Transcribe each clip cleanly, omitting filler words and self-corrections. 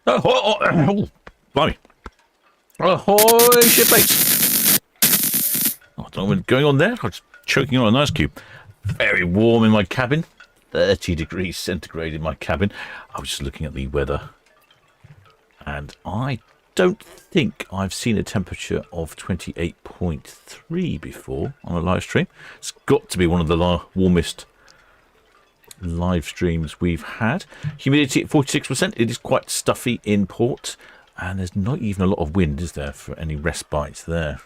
Oh, blimey. Ahoy, shipmates. I don't know what's going on there. I'm just choking on an ice cube. Very warm in my cabin. 30 degrees centigrade in my cabin. I was just looking at the weather. And I don't think I've seen a temperature of 28.3 before on a live stream. It's got to be one of the warmest live streams we've had. Humidity at 46%. It is quite stuffy in port. And there's not even a lot of wind, is there, for any respite there.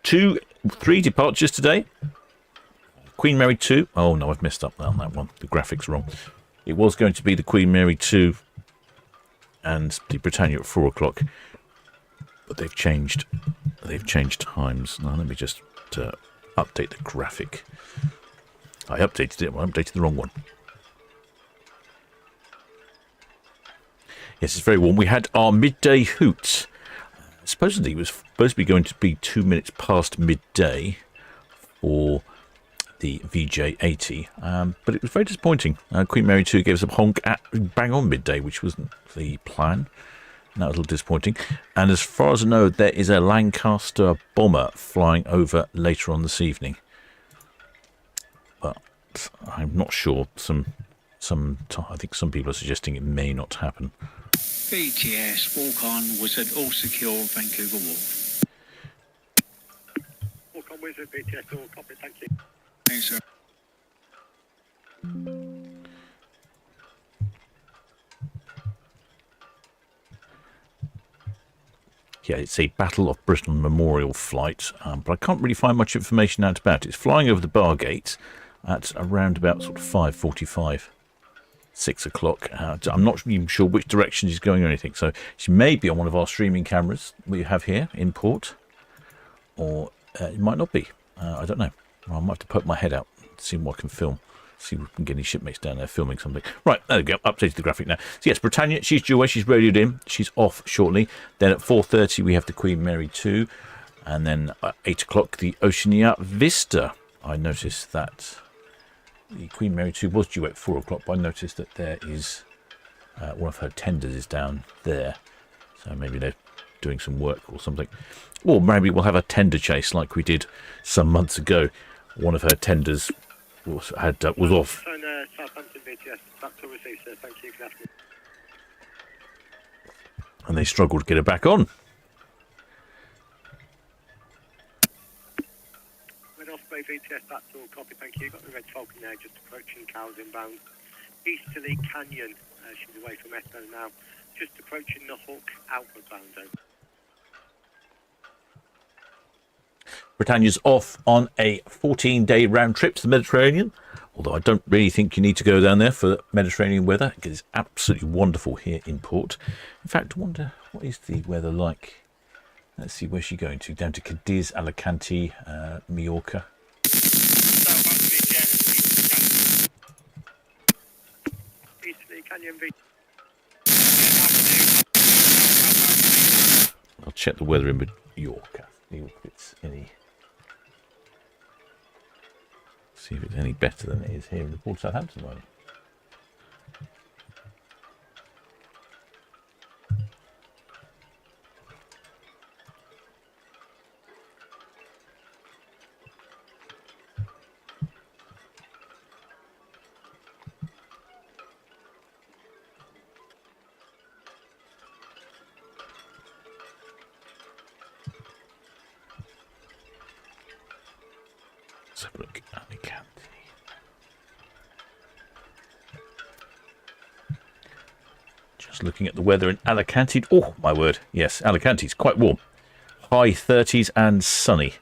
3 departures today. Queen Mary 2. Oh, no, I've messed up on that one. The graphics are wrong. It was going to be the Queen Mary 2 and the Britannia at 4 o'clock. But they've changed. They've changed times. Now, let me just update the graphic. I updated it. I updated the wrong one. Yes, it's very warm. We had our midday hoot. Supposedly it was supposed to be going to be 2 minutes past midday for the VJ80, but it was very disappointing. Queen Mary 2 gave us a honk at bang on midday, which wasn't the plan. And that was a little disappointing. And as far as I know, there is a Lancaster bomber flying over later on this evening. But I'm not sure. I think some people are suggesting it may not happen. BTS, walk on, Wizard, all secure, Vancouver Wharf. Walk on, Wizard, BTS, all copy, thank you. Thanks, sir. Yeah, it's a Battle of Britain Memorial flight, but I can't really find much information out about it. It's flying over the bar gate at around about sort of 5:45. 6 o'clock. I'm not even sure which direction she's going or anything. So she may be on one of our streaming cameras we have here in port, or it might not be. I don't know. I might have to poke my head out, see what I can film, see if we can get any shipmates down there filming something. Right, there we go. Updated the graphic now. So yes, Britannia, she's due away. She's radioed in. She's off shortly. Then at 4:30 we have the Queen Mary 2, and then at 8 o'clock the Oceania Vista. I noticed that the Queen Mary 2 was due at 4 o'clock, but I noticed that there is one of her tenders is down there. So maybe they're doing some work or something. Or maybe we'll have a tender chase like we did some months ago. One of her tenders was off. Southampton BTS, back to receive, sir. Thank you for asking. And they struggled to get her back on. Osprey VTS, that's all copy, thank you. Got the Red Falcon there, just approaching Cows inbound. Easterly Canyon, she's away from Esto now. Just approaching the Hook, outward bound zone. Britannia's off on a 14-day round trip to the Mediterranean, although I don't really think you need to go down there for Mediterranean weather, because it's absolutely wonderful here in port. In fact, I wonder, what is the weather like? Let's see, where's she going to? Down to Cadiz, Alicante, Mallorca. I'll check the weather in Mallorca. See if it's any better than it is here in the Port of Southampton right now. Let's have a look at Alicante. Just looking at the weather in Alicante. Oh, my word. Yes, Alicante's quite warm. High 30s and sunny.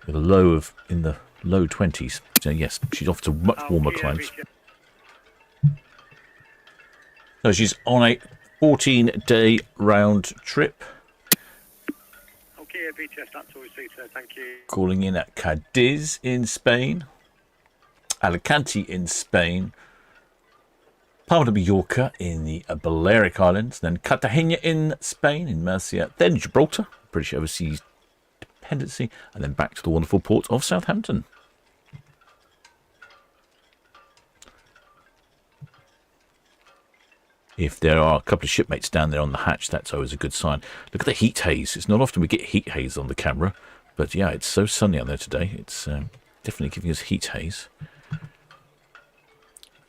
With a low of in the low 20s. So, yes, she's off to much warmer climes. So she's on a 14-day round trip. Okay, VTS, that's all received, sir. Thank you. Calling in at Cadiz in Spain, Alicante in Spain, Palma de Mallorca in the Balearic Islands, then Cartagena in Spain, in Murcia, then Gibraltar, British Overseas Dependency, and then back to the wonderful port of Southampton. if there are a couple of shipmates down there on the hatch, that's always a good sign. Look at the heat haze. It's not often we get heat haze on the camera, but yeah, it's so sunny out there today. It's definitely giving us heat haze.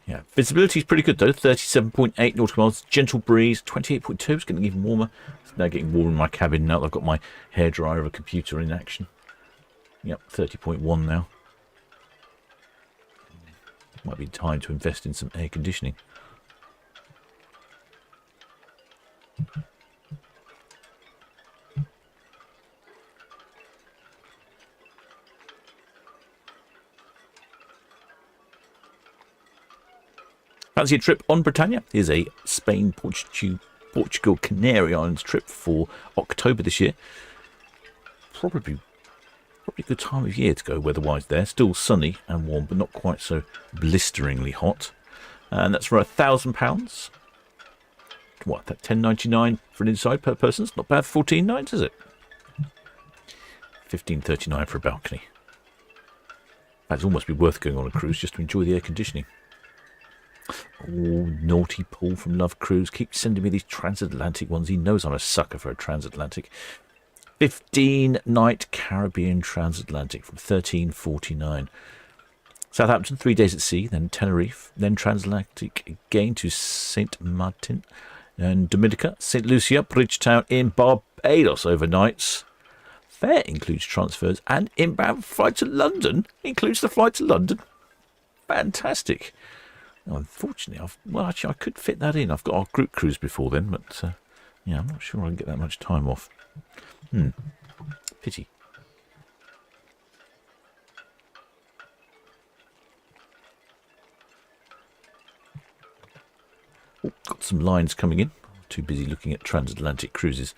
Yeah, visibility is pretty good though. 37.8 nautical miles. Gentle breeze. 28.2. It's getting even warmer. It's now getting warmer in my cabin now that I've got my hairdryer of a computer in action. Yep, 30.1 now. Might be time to invest in some air conditioning. Fancy a trip on Britannia? Here's a Spain, Portugal, Canary Islands trip for October this year. Probably a good time of year to go weather-wise there. Still sunny and warm, but not quite so blisteringly hot. And that's for £1,000. What, that £10.99 for an inside per person? It's not bad for 14 nights, is it? £15.39 for a balcony. That'd almost be worth going on a cruise just to enjoy the air conditioning. Oh, naughty Paul from Love Cruise keeps sending me these transatlantic ones. He knows I'm a sucker for a transatlantic. 15-night Caribbean transatlantic from $13.49. Southampton, 3 days at sea, then Tenerife, then transatlantic again to Saint Martin and Dominica, St. Lucia, Bridgetown in Barbados overnights. Fare includes transfers and inbound flight to London. Includes the flight to London. Fantastic. Now, unfortunately, actually, I could fit that in. I've got our group cruise before then, but yeah, I'm not sure I can get that much time off. Pity. Oh, got some lines coming in. Too busy looking at transatlantic cruises.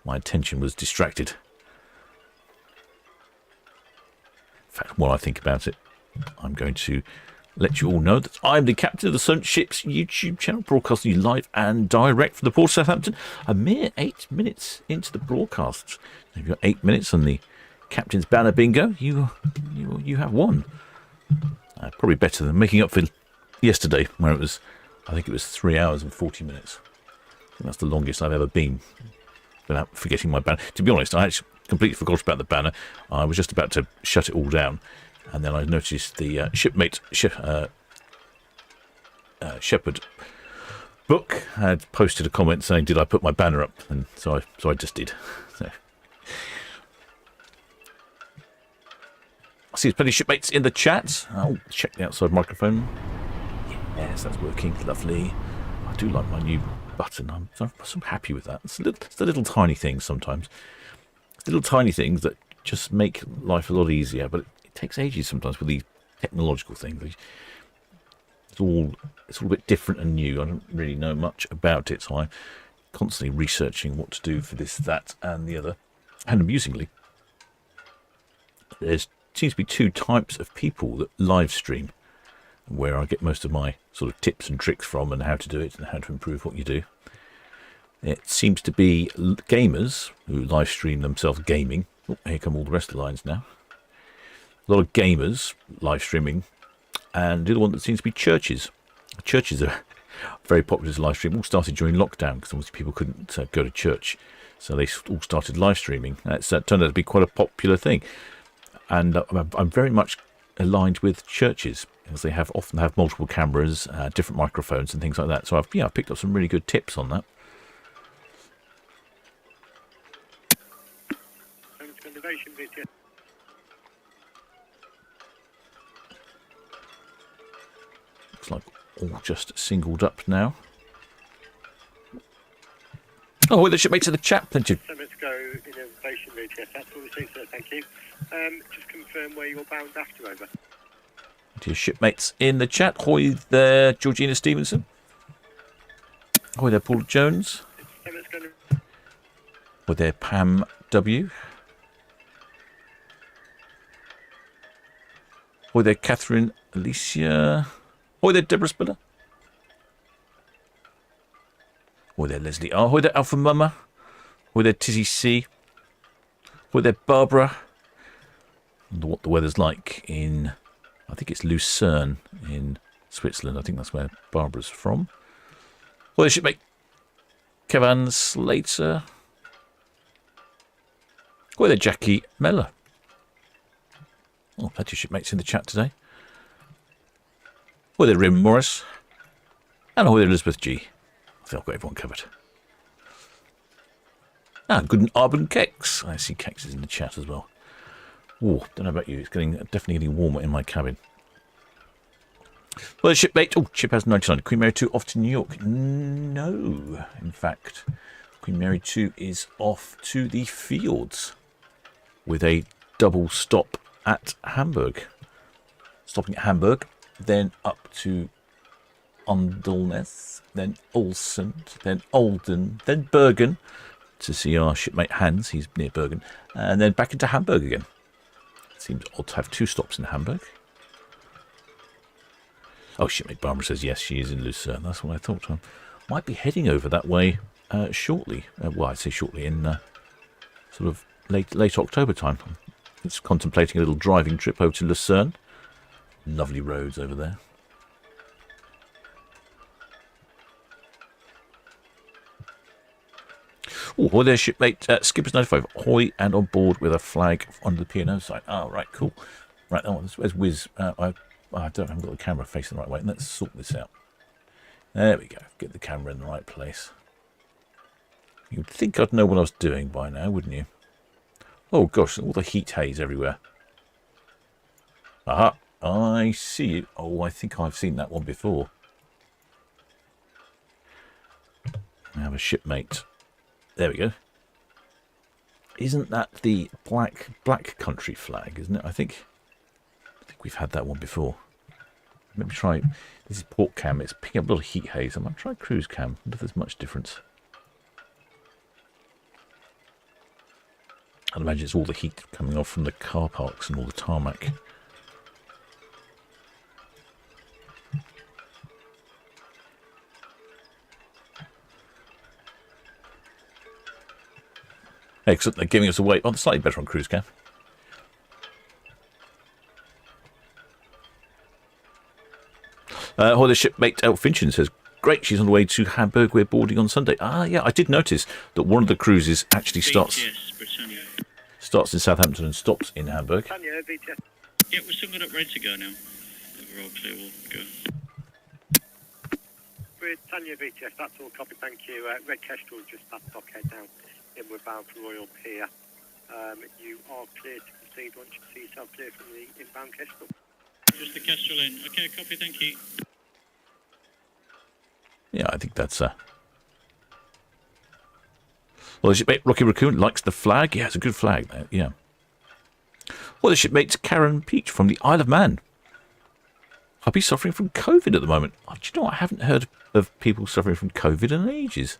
My attention was distracted. In fact, while I think about it, I'm going to let you all know that I'm the captain of the Solent Ships YouTube channel, broadcasting you live and direct from the port of Southampton. A mere 8 minutes into the broadcast. If you've got 8 minutes on the captain's banner bingo, you have won. Probably better than making up for yesterday, where it was, I think it was 3 hours and 40 minutes. I think that's the longest I've ever been without forgetting my banner. To be honest, I actually completely forgot about the banner. I was just about to shut it all down. And then I noticed the Shepherd book had posted a comment saying, "Did I put my banner up?" And so I just did. So. I see there's plenty of shipmates in the chat. I'll check the outside microphone. Yes, that's working. Lovely. I do like my new button. I'm so happy with that. It's the little tiny things sometimes. It's little tiny things that just make life a lot easier, but it takes ages sometimes with these technological things. It's all a bit different and new. I don't really know much about it, so I'm constantly researching what to do for this, that, and the other. And amusingly, there seems to be two types of people that live stream, where I get most of my sort of tips and tricks from, and how to do it and how to improve what you do. It seems to be gamers who live stream themselves gaming. Oh, here come all the rest of the lines now. A lot of gamers live streaming, and the other one that seems to be churches. Churches are very popular as live stream. All started during lockdown because obviously people couldn't go to church, so they all started live streaming. That's turned out to be quite a popular thing, and I'm very much aligned with churches because they often have multiple cameras, different microphones, and things like that. So I've picked up some really good tips on that. Looks like all just singled up now. Oh, well, the shipmates in the chat. Thank you. 7 minutes ago in innovation route, yes, that's what we see, sir, thank you. Just confirm where you're bound after, over. To your shipmates in the chat. Hoy there, Georgina Stevenson. Hoy there, Paul Jones. 7 minutes ago. Hoy there, Pam W. Hoy there, Catherine Alicia. Hoy there, Deborah Spiller. Hoy there, Leslie R. Hoy there, Alpha Mama. Hoy there, Tizzy C. Hoy there, Barbara. I wonder what the weather's like in, I think it's Lucerne in Switzerland. I think that's where Barbara's from. Well, they should make Kevin Slater. Well, they're Jackie Meller. Oh, plenty of shipmates in the chat today. Well, they're Rim Morris. And oh, they're Elizabeth G. I think I've got everyone covered. Ah, good Arbon Kex. I see Kex is in the chat as well. Oh, don't know about you. It's definitely getting warmer in my cabin. Well, the shipmate. Oh, ship has 99. Queen Mary 2 off to New York. No, in fact, Queen Mary 2 is off to the fields with a double stop at Hamburg. Stopping at Hamburg, then up to Undleness, then Olsund, then Olden, then Bergen to see our shipmate Hans. He's near Bergen, and then back into Hamburg again. Seems odd to have 2 stops in Hamburg. Oh, shipmate Barbara says yes, she is in Lucerne. That's what I thought. Might be heading over that way shortly. Well, I'd say shortly in sort of late October time. It's contemplating a little driving trip over to Lucerne. Lovely roads over there. Oh, well, there's shipmate Skipper's 95. Ahoy, and on board with a flag under the P&O side. Oh, right, cool. Right, where's Wiz? I haven't got the camera facing the right way. Let's sort this out. There we go. Get the camera in the right place. You'd think I'd know what I was doing by now, wouldn't you? Oh, gosh, all the heat haze everywhere. Aha, I see you. Oh, I think I've seen that one before. I have a shipmate. There we go. Isn't that the black country flag, isn't it? I think we've had that one before. Let me try. This is port cam. It's picking up a lot of heat haze. I might try cruise cam. I wonder if there's much difference. I'd imagine it's all the heat coming off from the car parks and all the tarmac. Excellent. They're giving us away. Oh, slightly better on cruise cam. The shipmate Finchon says, great, she's on the way to Hamburg. We're boarding on Sunday. Ah, yeah, I did notice that one of the cruises actually starts in Southampton and stops in Hamburg. Yeah, we're still got up ready to go now. We're all clear, we'll go. Britannia VTS, that's all copy, thank you. Red Kestrel just past Dockhead now. We're bound for Royal Pier. You are clear to proceed once you see yourself clear from the inbound Kestrel. Just the Kestrel in. Okay, copy, thank you. Yeah, I think that's well, the shipmate Rocky Raccoon likes the flag. Yeah, it's a good flag there. Yeah. Well, the shipmate Karen Peach from the Isle of Man. I'll be suffering from COVID at the moment. Oh, do you know what? I haven't heard of people suffering from COVID in ages.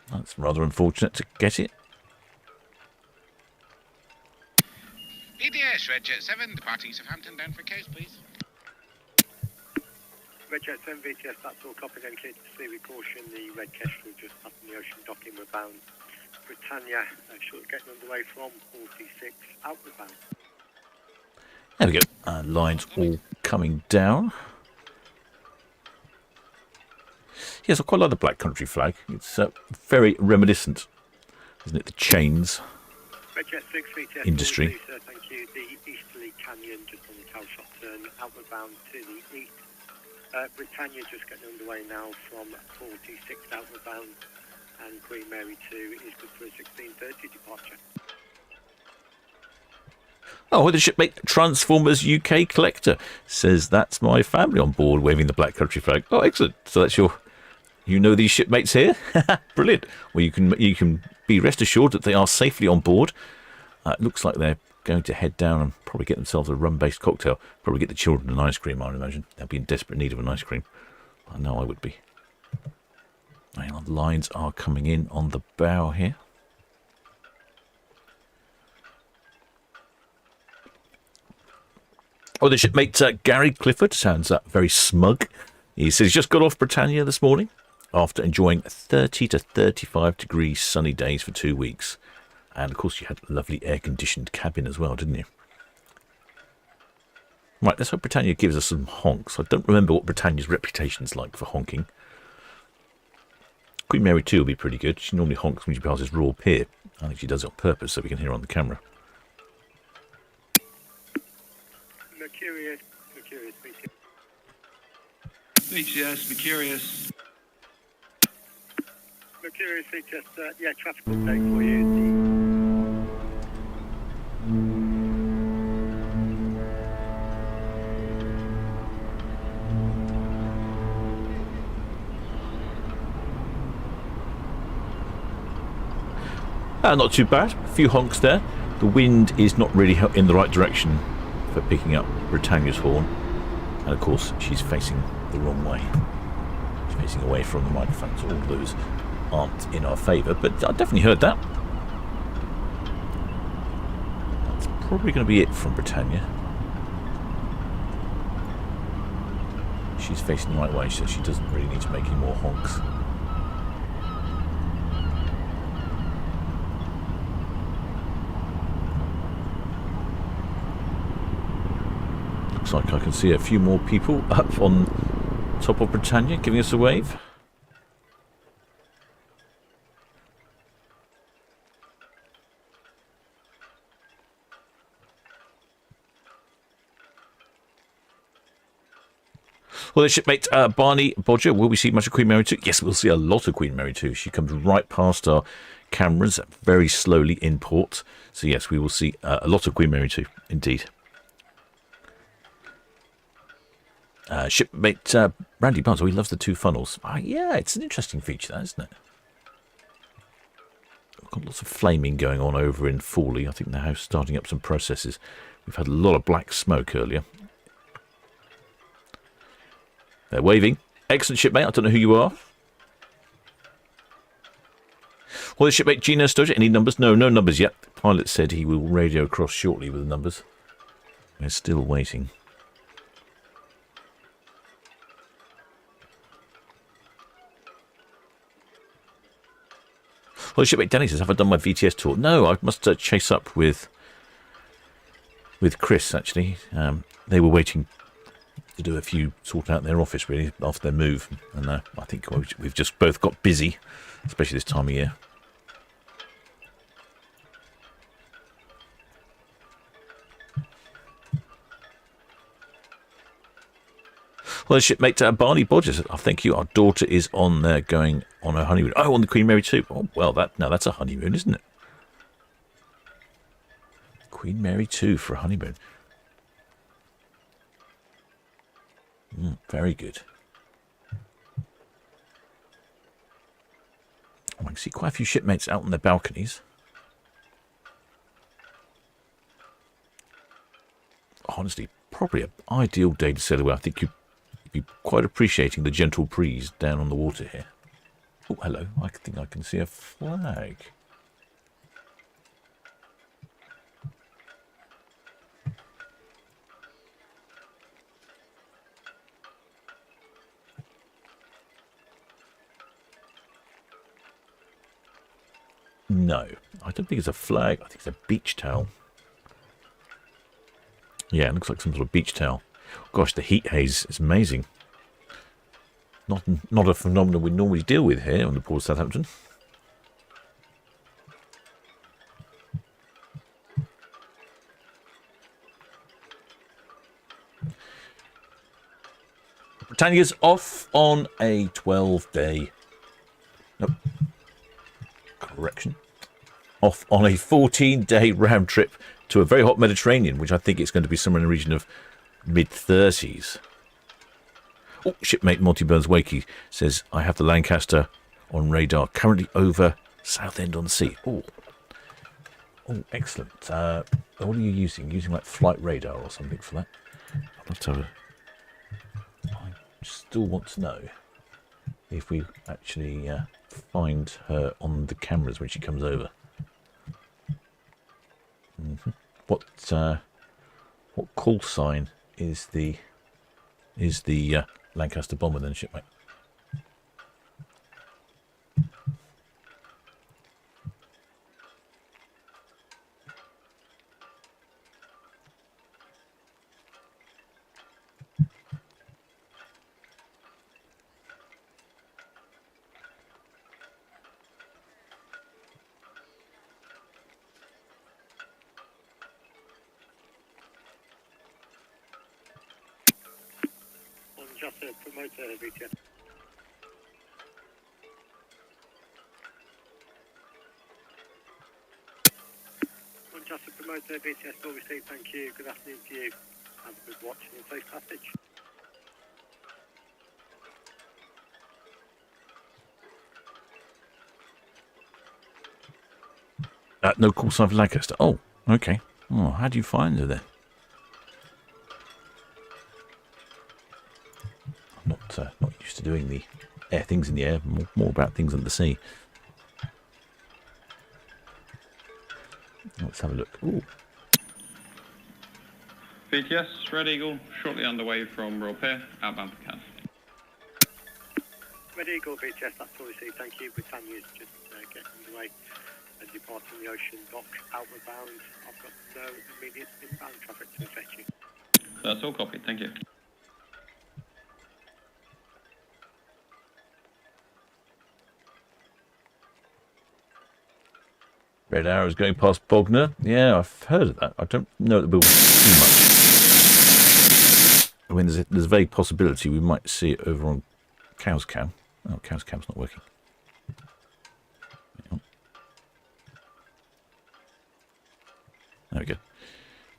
That's rather unfortunate to get it. BDS, Red Jet 7, departing Southampton, down for coast, please. Red Jet 7 VTS, that's all copy, then clear to see with caution. The Red Kestrel just up in the ocean docking, we're bound. Britannia, short getting underway from 46, outward bound. There we go. Lines all coming down. Yes, I quite like the Black Country flag. It's very reminiscent, isn't it? The chains industry. Thank you. The easterly canyon just on the Calshot turn, outward bound to the east. Britannia just getting underway now from 46 outward bound, and Queen Mary 2 is good for a 16:30 departure. Oh, well, the shipmate Transformers UK Collector says that's my family on board waving the Black Country flag. Oh, excellent. So that's your... You know these shipmates here? Brilliant. Well, you can be rest assured that they are safely on board. It looks like they're going to head down and probably get themselves a rum-based cocktail. Probably get the children an ice cream, I would imagine. They'll be in desperate need of an ice cream. I know I would be. Hang on, the lines are coming in on the bow here. Oh, the shipmate Gary Clifford sounds very smug. He says he's just got off Britannia this morning after enjoying 30 to 35 degrees sunny days for 2 weeks. And, of course, you had a lovely air-conditioned cabin as well, didn't you? Right, let's hope Britannia gives us some honks. I don't remember what Britannia's reputation is like for honking. Queen Mary 2 will be pretty good. She normally honks when she passes Royal Pier. I think she does it on purpose so we can hear her on the camera. Mercurius, BTS. BTS, Mercurius. Mercurius, BTS, yeah, traffic update for you. Not too bad. A few honks there. The wind is not really in the right direction for picking up Britannia's horn. And of course, she's facing the wrong way. She's facing away from the microphone, so all those aren't in our favour. But I definitely heard that. That's probably going to be it from Britannia. She's facing the right way, so she doesn't really need to make any more honks. Looks like I can see a few more people up on top of Britannia giving us a wave. Well, the shipmate Barney Bodger, will we see much of Queen Mary 2? Yes, we'll see a lot of Queen Mary 2. She comes right past our cameras very slowly in port. So yes, we will see a lot of Queen Mary 2, indeed. Shipmate Randy Barnes, he loves the two funnels. Yeah, it's an interesting feature, that, isn't it? We've got lots of flaming going on over in Fawley. I think they're now starting up some processes. We've had a lot of black smoke earlier. They're waving. Excellent, shipmate. I don't know who you are. Well, the shipmate Gina Stoja, any numbers? No, no numbers yet. The pilot said he will radio across shortly with the numbers. We're still waiting. Well, the shipmate Danny says, have I done my VTS tour? No, I must chase up with Chris, actually. They were waiting to do a few, sort out their office, really, after their move. And I think we've just both got busy, especially this time of year. Well, shipmate Barney Bodger says, oh, thank you. Our daughter is on there going on her honeymoon. Oh, on the Queen Mary 2. Oh, well, that's a honeymoon, isn't it? Queen Mary 2 for a honeymoon. Very good. Oh, I can see quite a few shipmates out on their balconies. Honestly, probably an ideal day to sail away. I think you'd be quite appreciating the gentle breeze down on the water here. Oh, hello. I think I can see a flag. No, I don't think it's a flag. I think it's a beach towel. Yeah, it looks like some sort of beach towel. Gosh, the heat haze is amazing. Not a phenomenon we normally deal with here on the port of Southampton. Britannia's off on a 12-day... Nope. Correction. Off on a 14-day round trip to a very hot Mediterranean, which I think it's going to be somewhere in the region of mid-30s. Oh, shipmate Monty Burns Wakey says, I have the Lancaster on radar, currently over Southend-on-Sea. Oh, excellent. What are you using? Using like flight radar or something for that? I'd love to have I still want to know if we actually find her on the cameras when she comes over. What call sign is the Lancaster bomber then, shipmate? Lancaster, promoter, BTS. Lancaster, promoter, BTS, all received, thank you. Good afternoon to you. Have a good watch and safe passage. No call sign for Lancaster. Oh, okay. Oh, how do you find her then? I'm not used to doing the air things in the air. More about things under the sea. Let's have a look. Ooh. BTS, Red Eagle, shortly underway from Royal Pier, outbound for Cannes. Red Eagle, BTS, that's all received, thank you. Britannia's just getting underway and departing the ocean dock outward bound. I've got no immediate inbound traffic to affect you. That's all copied, thank you. Red Arrow's going past Bognor. Yeah, I've heard of that. I don't know that we'll see much. I mean, there's a vague possibility we might see it over on Cow's Cam. Oh, Cow's Cam's not working. There we go.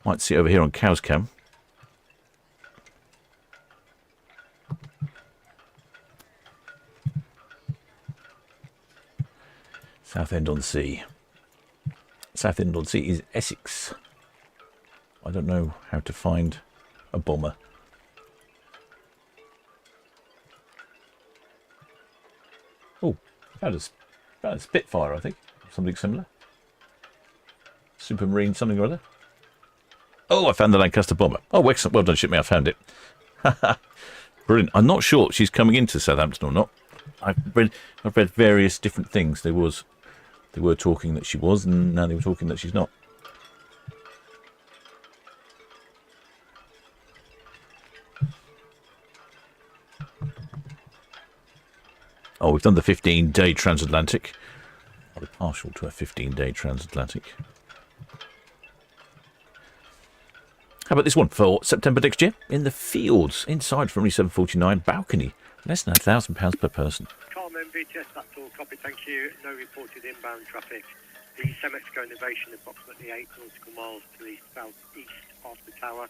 Might see it over here on Cow's Cam. Southend-on-Sea. Southend-on-Sea is Essex. I don't know how to find a bomber. Oh, found a Spitfire, I think. Something similar. Supermarine something or other. Oh, I found the Lancaster bomber. Oh, excellent. Well done, shipmate. I found it. Brilliant. I'm not sure she's coming into Southampton or not. I've read various different things. They were talking that she was, and now they were talking that she's not. Oh, we've done the 15-day transatlantic. I'll be partial to a 15-day transatlantic. How about this one for September next year? In the fields, inside from 749, balcony, less than £1,000 per person. Carmen, BTS, that's all copy, thank you. No reported inbound traffic. The Mexico innovation, approximately 8 nautical miles to the southeast of the tower.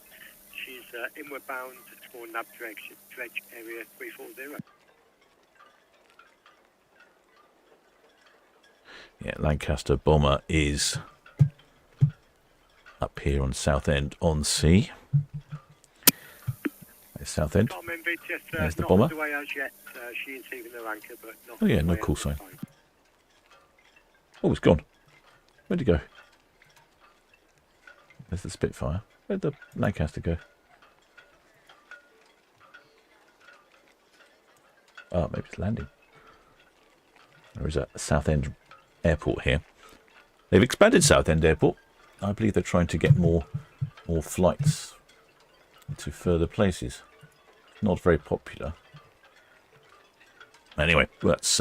She's inward bound for nav dredge area 340. Yeah, Lancaster bomber is up here on Southend-on-Sea. There's Southend. Carmen, BTS, There's the not bomber. underway as yet. She is leaving her anchor, but not Oh yeah, no underway call at sign. this time. Oh, it's gone. Where'd it go? There's the Spitfire. Where'd the Lancaster go? Oh, maybe it's landing. There is a Southend airport here. They've expanded Southend Airport. I believe they're trying to get more flights to further places. Not very popular. Anyway, that's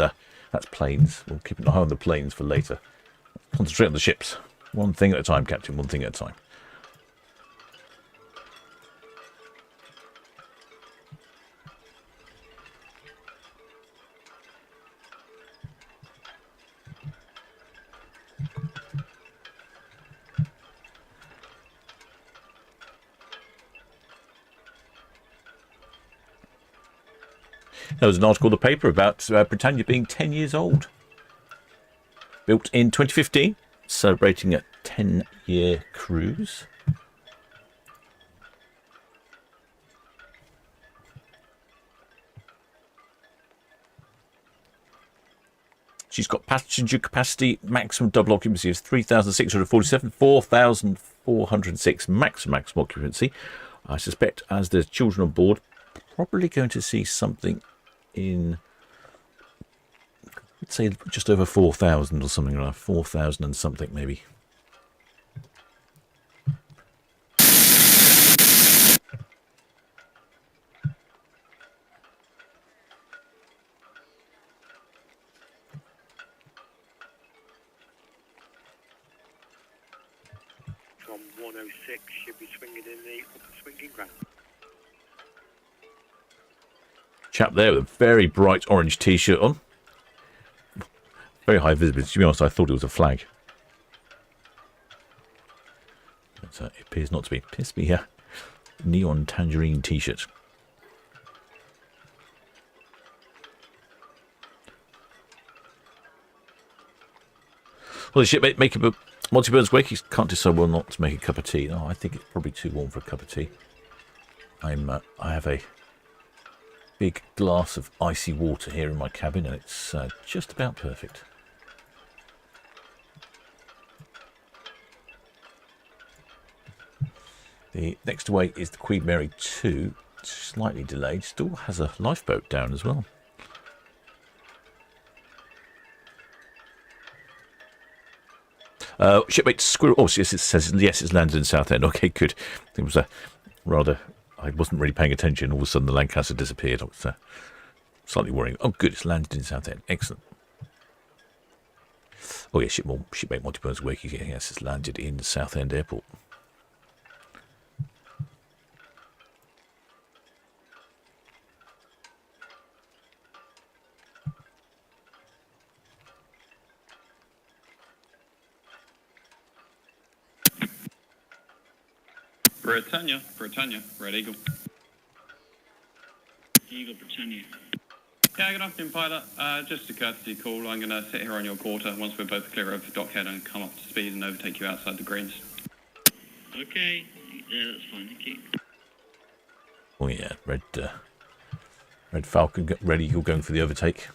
planes. We'll keep an eye on the planes for later. Concentrate on the ships. One thing at a time, Captain. One thing at a time. There was an article in the paper about Britannia being 10 years old. Built in 2015, celebrating a 10-year cruise. She's got passenger capacity, maximum double occupancy of 3,647, 4,406 maximum occupancy. I suspect as there's children on board, probably going to see something in, let's say, just over 4,000 or something like that. 4,000 and something maybe. From 106, should be swinging in the upper swinging ground. Chap there with a very bright orange t-shirt on. Very high visibility. To be honest, I thought it was a flag. But it appears not to be. It appears to be a neon tangerine t-shirt. Well, the shipmate making a Monty Burns wake. He can't decide whether or not to make a cup of tea. Oh, I think it's probably too warm for a cup of tea. I have a big glass of icy water here in my cabin, and it's just about perfect. The next away is the Queen Mary 2, slightly delayed. Still has a lifeboat down as well. Shipmate Squirrel. Oh, yes, it says yes. It's landed in Southend. Okay, good. It was rather. I wasn't really paying attention. All of a sudden, the Lancaster disappeared. It was slightly worrying. Oh, good. It's landed in Southend. Excellent. Oh, yeah. Shipmate Monty Burns Wakey. Yes, it's landed in Southend Airport. Britannia, Red Eagle. Eagle Britannia. Yeah, good afternoon, pilot. Just a courtesy call. I'm going to sit here on your quarter once we're both clear over Dockhead and come up to speed and overtake you outside the greens. Okay, yeah, that's fine, thank you. Oh yeah, Red Falcon, Red Eagle going for the overtake.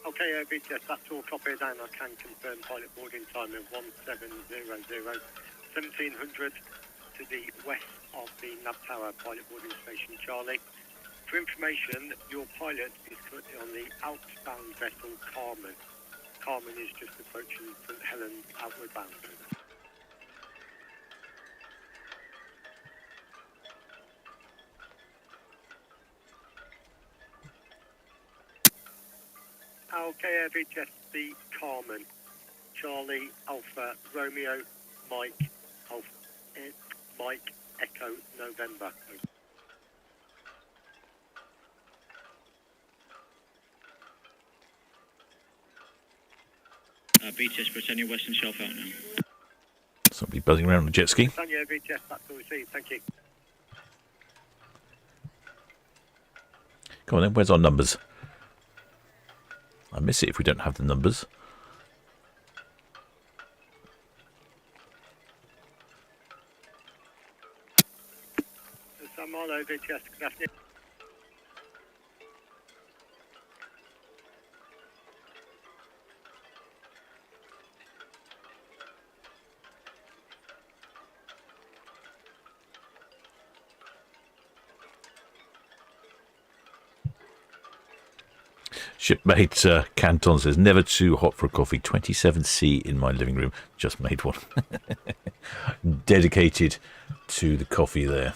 Okay, BTS, that's all copied and I can confirm pilot boarding time of 1700, 1700 to the west of the nav tower, pilot boarding station Charlie. For information, your pilot is currently on the outbound vessel Carmen. Carmen is just approaching St Helens outward bound. Okay, BTS, the Carmen, Charlie, Alpha, Romeo, Mike, Alpha, Mike, Echo, November. BTS Britannia, Western Shelf out now. Somebody buzzing around on a jet ski. Britannia, BTS, that's all received, thank you. Come on then, where's our numbers? I miss it if we don't have the numbers. San Marlo, BTS, good afternoon. Shipmate Canton says, never too hot for a coffee. 27C in my living room. Just made one. Dedicated to the coffee there.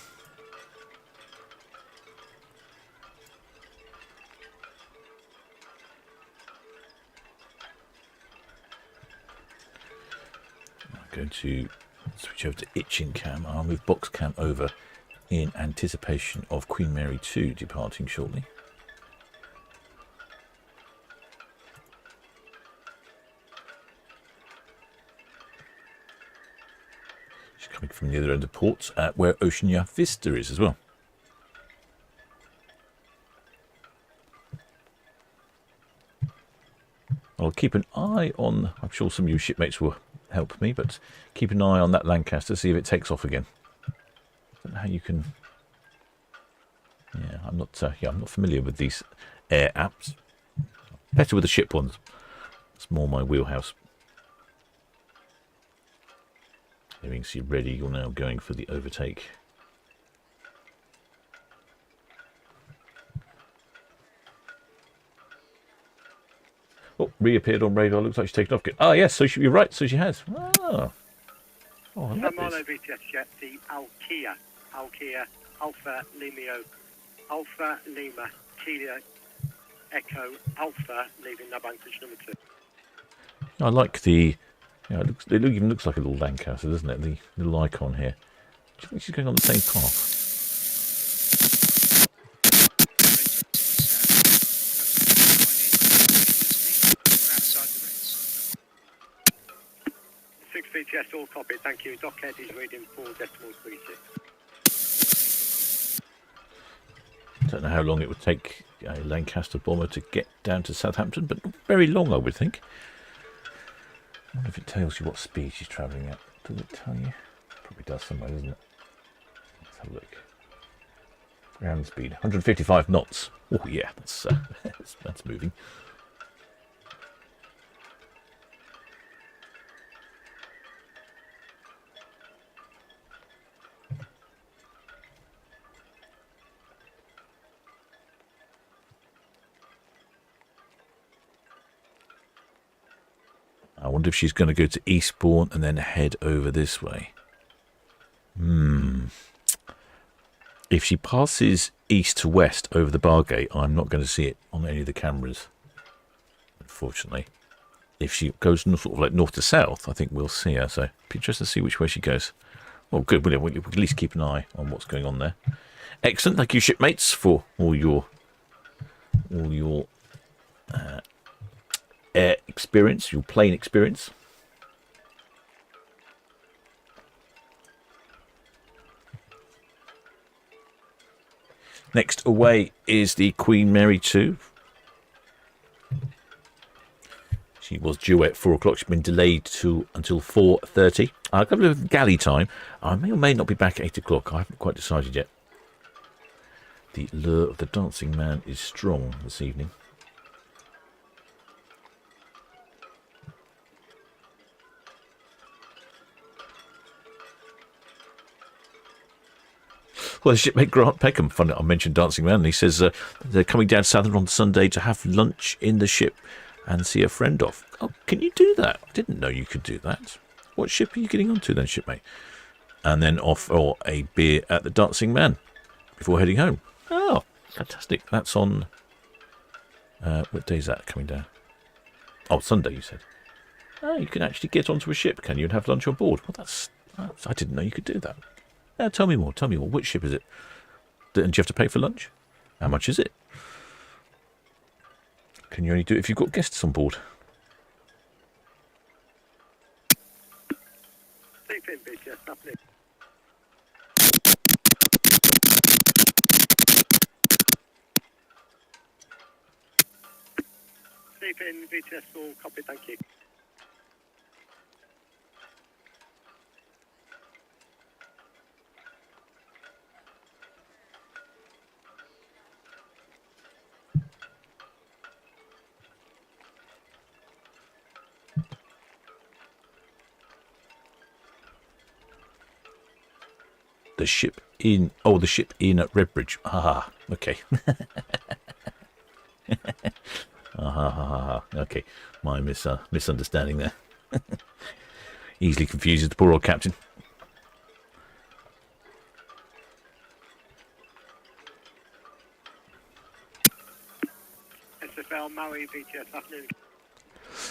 I'm going to switch over to itching cam. I'll move box cam over in anticipation of Queen Mary 2 departing shortly. Coming from the other end of port, where Oceania Vista is as well. I'll keep an eye on, I'm sure some of you shipmates will help me, but keep an eye on that Lancaster, see if it takes off again. I don't know how you can... Yeah, I'm not familiar with these air apps. Better with the ship ones. It's more my wheelhouse. You can see Red Eagle now going for the overtake. Oh, reappeared on radar. Looks like she's taken off. Ah, yes, so she, you're right. So she has. Ah. Oh, I like Marlow this. VTS jet, the Alkia Alpha Lima Kilo Echo Alpha, leaving nav anchorage number 2. I like the... Yeah, it even looks like a little Lancaster, doesn't it? The little icon here. Do you think she's going on the same path? Outside the reds. 6 VTS, all copied, thank you. Dockhead is reading 4.36. Don't know how long it would take a Lancaster bomber to get down to Southampton, but not very long, I would think. I wonder if it tells you what speed she's travelling at. Does it tell you? Probably does somewhere, doesn't it? Let's have a look. Ground speed, 155 knots. Oh yeah, that's moving. I wonder if she's going to go to Eastbourne and then head over this way. If she passes east to west over the Bargate, I'm not going to see it on any of the cameras, unfortunately. If she goes sort of like north to south, I think we'll see her. So be interested to see which way she goes. Well, good. We'll at least keep an eye on what's going on there. Excellent. Thank you, shipmates, for all your air experience, your plane experience. Next away is the Queen Mary 2. She was due at 4 o'clock. She's been delayed until 4:30. A couple of galley time. I may or may not be back at 8 o'clock. I haven't quite decided yet. The lure of the Dancing Man is strong this evening. Well, shipmate Grant Peckham, funny I mentioned Dancing Man, and he says they're coming down Southern on Sunday to have lunch in the ship and see a friend off. Oh, can you do that? I didn't know you could do that. What ship are you getting onto then, shipmate? And then off for a beer at the Dancing Man before heading home. Oh, fantastic. That's on... what day is that coming down? Oh, Sunday, you said. Oh, you can actually get onto a ship, can you, and have lunch on board? Well, that's I didn't know you could do that. Tell me more. Which ship is it? And do you have to pay for lunch? How much is it? Can you only do it if you've got guests on board? Sleep in, BTS, happening. Sleep in, BTS, all copy, thank you. The ship in... Oh, the ship in at Redbridge. Ah, okay. Okay. My misunderstanding there. Easily confuses the poor old captain. SFL Maui VTS, afternoon.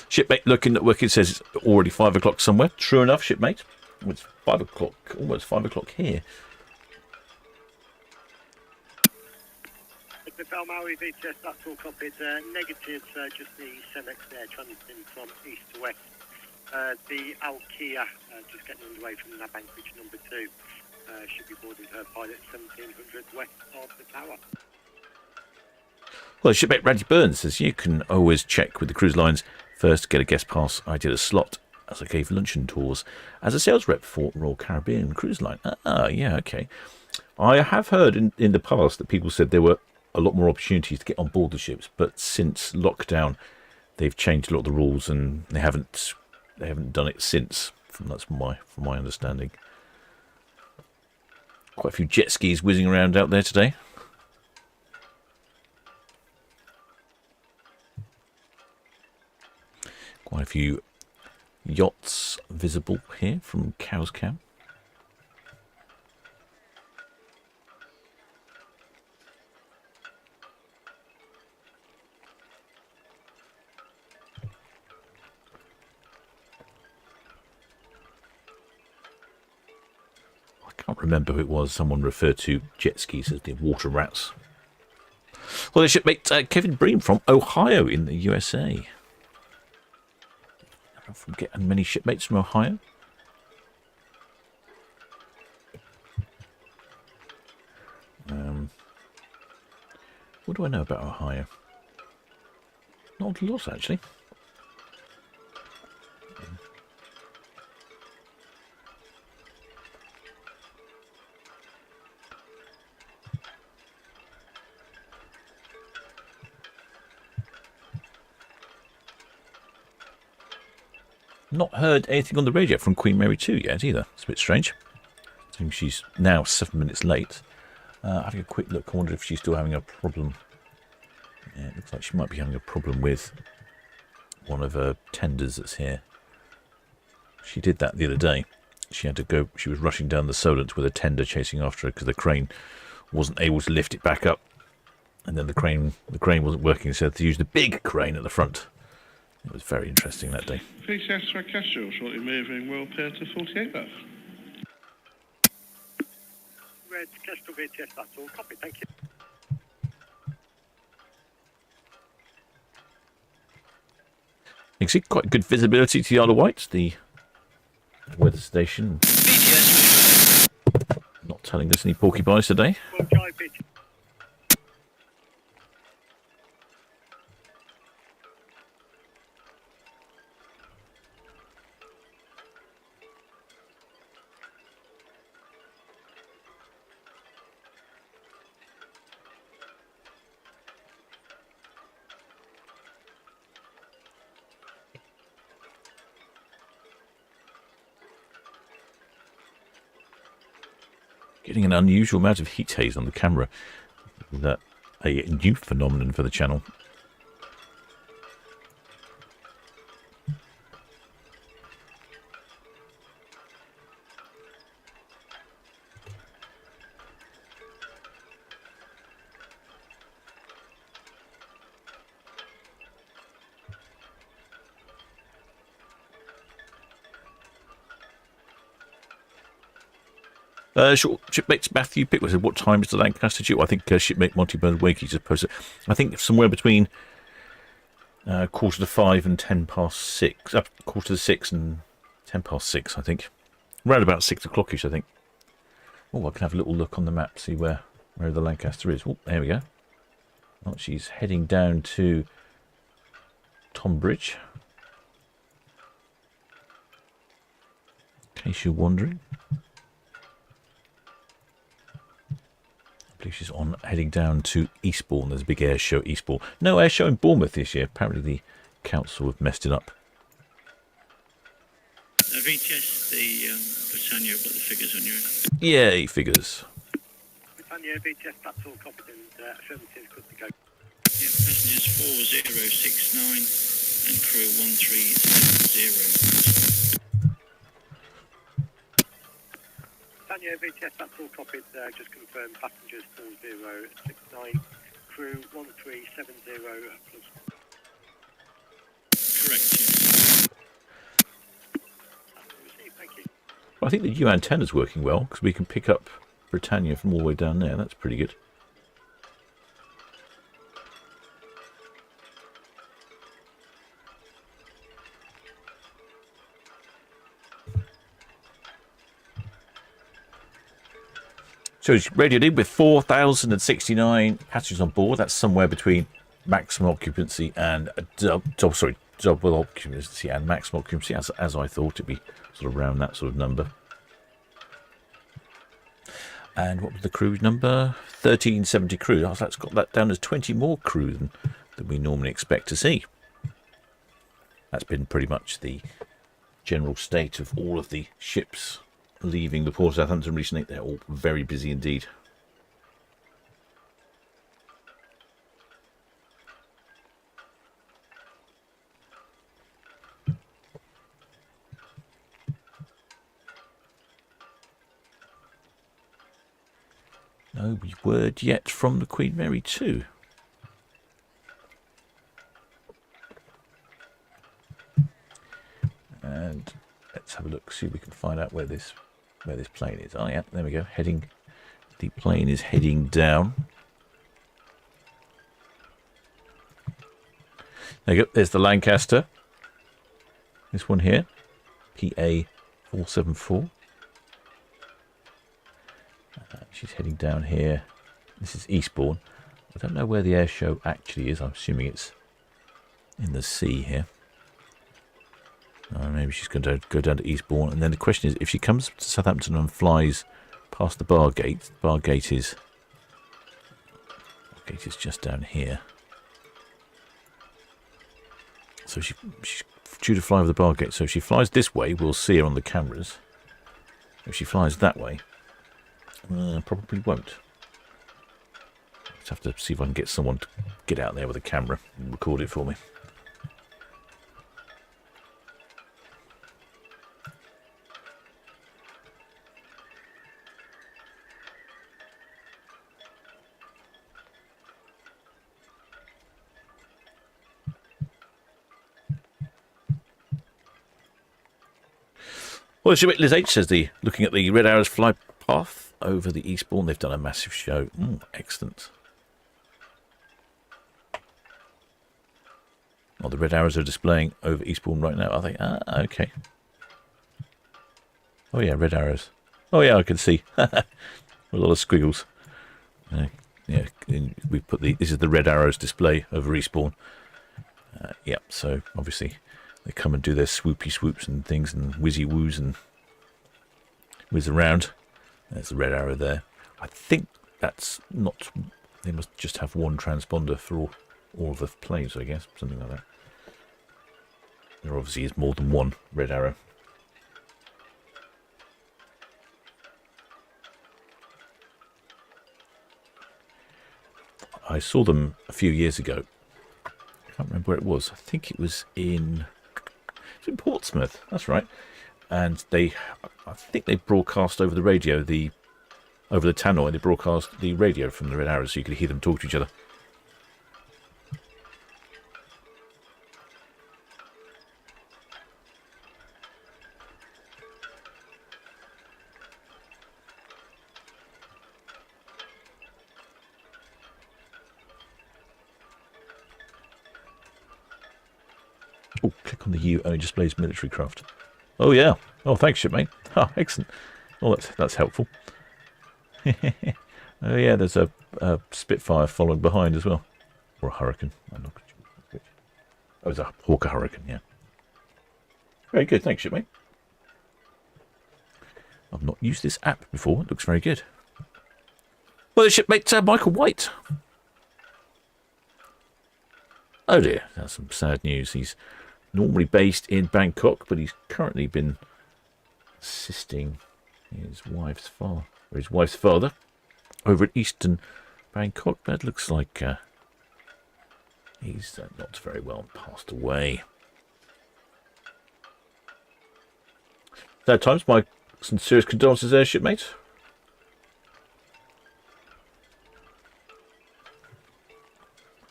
Shipmate looking at work, it says it's already 5 o'clock somewhere. True enough, shipmate. It's 5 o'clock, almost 5 o'clock here. SFL Maui VTS, that's all copied. Negatives, just the Cemex there, transiting from east to west. The Alkia, just getting underway from nav anchorage number 2. Should be boarding her pilot 1700 west of the tower. Well, shipmate Randy Burns says you can always check with the cruise lines first to get a guest pass. I did a slot as I gave luncheon tours as a sales rep for Royal Caribbean Cruise Line. Ah, yeah, okay. I have heard in the past that people said there were a lot more opportunities to get on board the ships, but since lockdown, they've changed a lot of the rules and they haven't done it since. That's from my understanding. Quite a few jet skis whizzing around out there today. Quite a few yachts visible here from Cowes Cam. I can't remember who it was. Someone referred to jet skis as the water rats. Well, their shipmate Kevin Bream from Ohio in the USA. I don't get many shipmates from Ohio. What do I know about Ohio? Not a lot, actually. Not heard anything on the radio from Queen Mary 2 yet either. It's a bit strange. I think she's now 7 minutes late. Having a quick look, I wonder if she's still having a problem. Yeah, it looks like she might be having a problem with one of her tenders that's here. She did that the other day. She had to go. She was rushing down the Solent with a tender chasing after her because the crane wasn't able to lift it back up, and then the crane wasn't working, so they had to use the big crane at the front. It was very interesting that day. VCS Lancaster, shortly moving, will appear to 48 bath. Red, Kestrel VTS, that's all. Copy, thank you. You can see quite good visibility to the Isle of Wight, the weather station. Not telling us any porcupines today. Well, drive VTS. Getting an unusual amount of heat haze on the camera. That a new phenomenon for the channel. Shipmate Matthew Pick was what time is the Lancaster due? I think shipmate Monty Burns Wakey supposed to. I think somewhere between 4:45 and 6:10. 6:45 and 6:10, I think. Around about 6 o'clockish, I think. Oh, I can have a little look on the map, see where the Lancaster is. Oh, there we go. Oh, she's heading down to Tonbridge. In case you're wondering. I believe she's heading down to Eastbourne. There's a big air show at Eastbourne. No air show in Bournemouth this year. Apparently the council have messed it up. VTS, the Britannia, got the figures on your... Yay, figures. Britannia VTS, that's all copied and affirmative, good to go. Yeah, passengers 4069 and crew 1370. Britannia VTS, that's all copied, just confirm passengers 4069, crew 1370 plus. Correct, yes. Received, thank you. Well, I think the new antenna's working well because we can pick up Britannia from all the way down there. That's pretty good. So it's radioed in with 4,069 passengers on board. That's somewhere between maximum occupancy and double occupancy and maximum occupancy, as I thought it'd be sort of around that sort of number. And what was the crew number? 1370 crew. Oh, that's got that down as 20 more crew than we normally expect to see. That's been pretty much the general state of all of the ships leaving the port of Southampton recently. They're all very busy indeed. No word yet from the Queen Mary 2. And let's have a look, see if we can find out where this plane is. Oh yeah, there we go. The plane is heading down. There you go. There's the Lancaster. This one here, PA 474. She's heading down here. This is Eastbourne. I don't know where the air show actually is. I'm assuming it's in the sea here. Maybe she's going to go down to Eastbourne. And then the question is, if she comes to Southampton and flies past the bar gate is just down here. So she's due to fly over the bar gate. So if she flies this way, we'll see her on the cameras. If she flies that way, probably won't. Just have to see if I can get someone to get out there with a camera and record it for me. Well, Liz H says looking at the Red Arrows fly path over the Eastbourne. They've done a massive show. Excellent. Oh, the Red Arrows are displaying over Eastbourne right now, are they? Okay. Oh yeah, Red Arrows. Oh yeah, I can see. A lot of squiggles. Yeah, we put this is the Red Arrows display over Eastbourne. Yeah, so obviously they come and do their swoopy swoops and things and whizzy woos and whiz around. There's the Red Arrow there. I think that's not. They must just have one transponder for all of the planes, I guess, something like that. There obviously is more than one Red Arrow. I saw them a few years ago. I can't remember where it was. I think it was in Portsmouth. That's right. And I think they broadcast over the radio, over the tannoy. They broadcast the radio from the Red Arrows, so you could hear them talk to each other. Oh, click on the U, only displays military craft. Oh, yeah. Oh, thanks, shipmate. Oh, excellent. Oh, that's helpful. Oh, yeah, there's a Spitfire following behind as well. Or a Hurricane. I'm not sure which. Oh, it's a Hawker Hurricane, yeah. Very good, thanks, shipmate. I've not used this app before. It looks very good. Well, the shipmate, Michael White. Oh, dear. That's some sad news. He's normally based in Bangkok, but he's currently been assisting his wife's father over at Eastern Bangkok. But it looks like he's not very well and passed away. Third times, my sincerest condolences there, shipmate.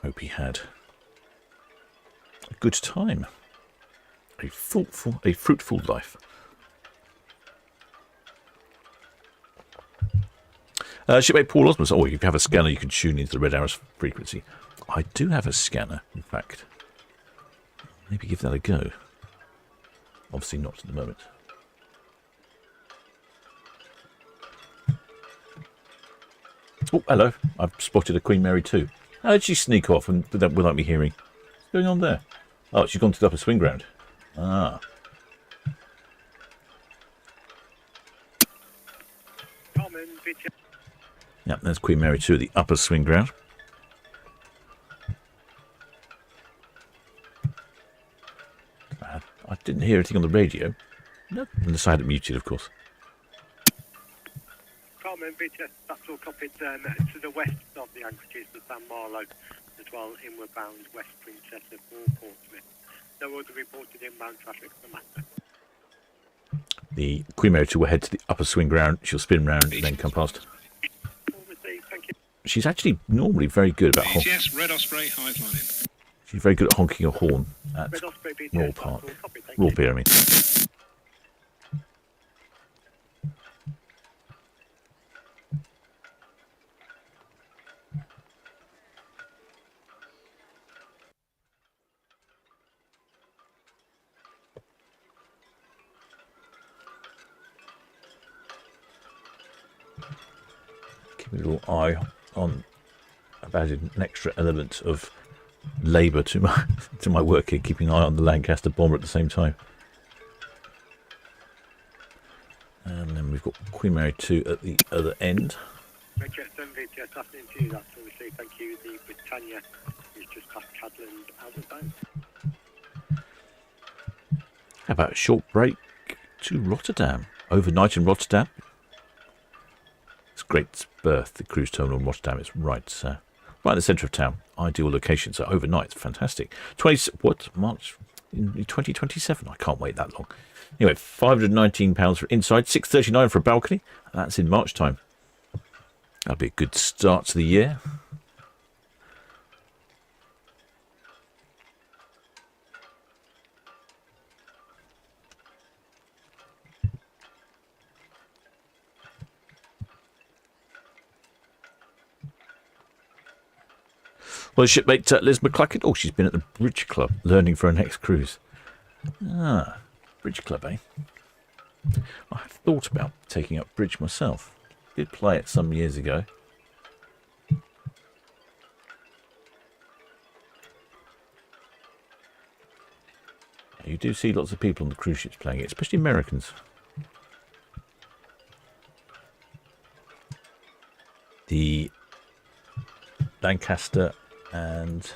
Hope he had a good time. A fruitful life. Shipmate Paul Osmond. Oh, you have a scanner, you can tune into the Red Arrows frequency. I do have a scanner, in fact. Maybe give that a go. Obviously not at the moment. Oh, hello. I've spotted a Queen Mary 2. How did she sneak off and without me hearing? What's going on there? Oh, she's gone to the upper swing ground. Ah. Yep, there's Queen Mary 2 at the upper swing ground. I didn't hear anything on the radio. No, and the side it muted, of course. Carmen, Victor, that's all copied to the west of the anchorages, the San Marlow, as well, inward bound West Princess of Portsmouth. No other reported inbound traffic from that. The Queen Mary 2 will head to the upper swing ground. She'll spin round and then come past. All received. she's actually normally very good about honking. BTS, Red Osprey, high flying. She's very good at honking a horn at Red Osprey BTS, Royal that's Park. all copy, thank Royal you. Pier, I mean. Keep a little eye on about an extra element of labour to my work here, keeping an eye on the Lancaster bomber at the same time. And then we've got Queen Mary 2 at the other end. Manchester VTS, afternoon to you, that's all received, thank you. The Britannia is just past Cadland, outward bound. How about a short break to Rotterdam? Overnight in Rotterdam. It's a great berth, the cruise terminal in Rotterdam. It's right in the centre of town. Ideal location, so overnight it's fantastic. March in 2027? I can't wait that long. Anyway, £519 for inside, £639 for a balcony. That's in March time. That'll be a good start to the year. Well, shipmate Liz McCluckett. Oh, she's been at the Bridge Club learning for her next cruise. Ah, Bridge Club, eh? I have thought about taking up bridge myself. Did play it some years ago. You do see lots of people on the cruise ships playing it, especially Americans. The Lancaster and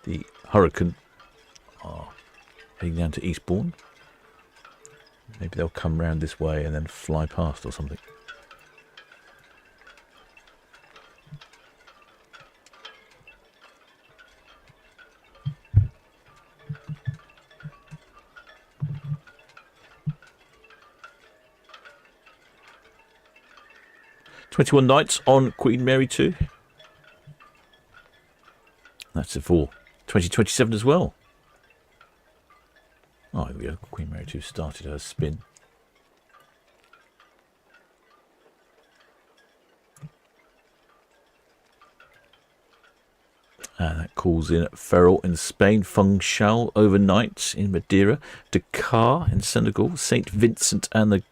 the Hurricane are heading down to Eastbourne. Maybe they'll come round this way and then fly past or something. "21 nights on Queen Mary 2. That's it for 2027 as well. Oh, here we go. Queen Mary 2 started her spin. And that calls in Ferrol in Spain, Funchal overnight in Madeira, Dakar in Senegal, St. Vincent and the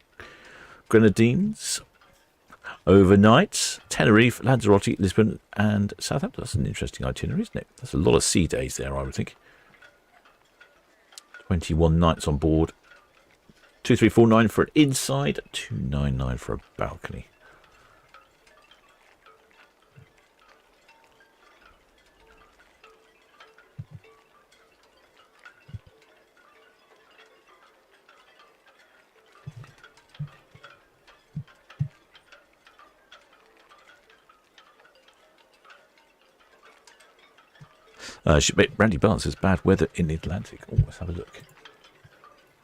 Grenadines overnight, Tenerife, Lanzarote, Lisbon and Southampton. That's an interesting itinerary, isn't it? That's a lot of sea days there, I would think. 21 nights on board. 2349 for an inside, 299 for a balcony. Shipmate Randy Barnes says bad weather in the Atlantic. Oh, let's have a look.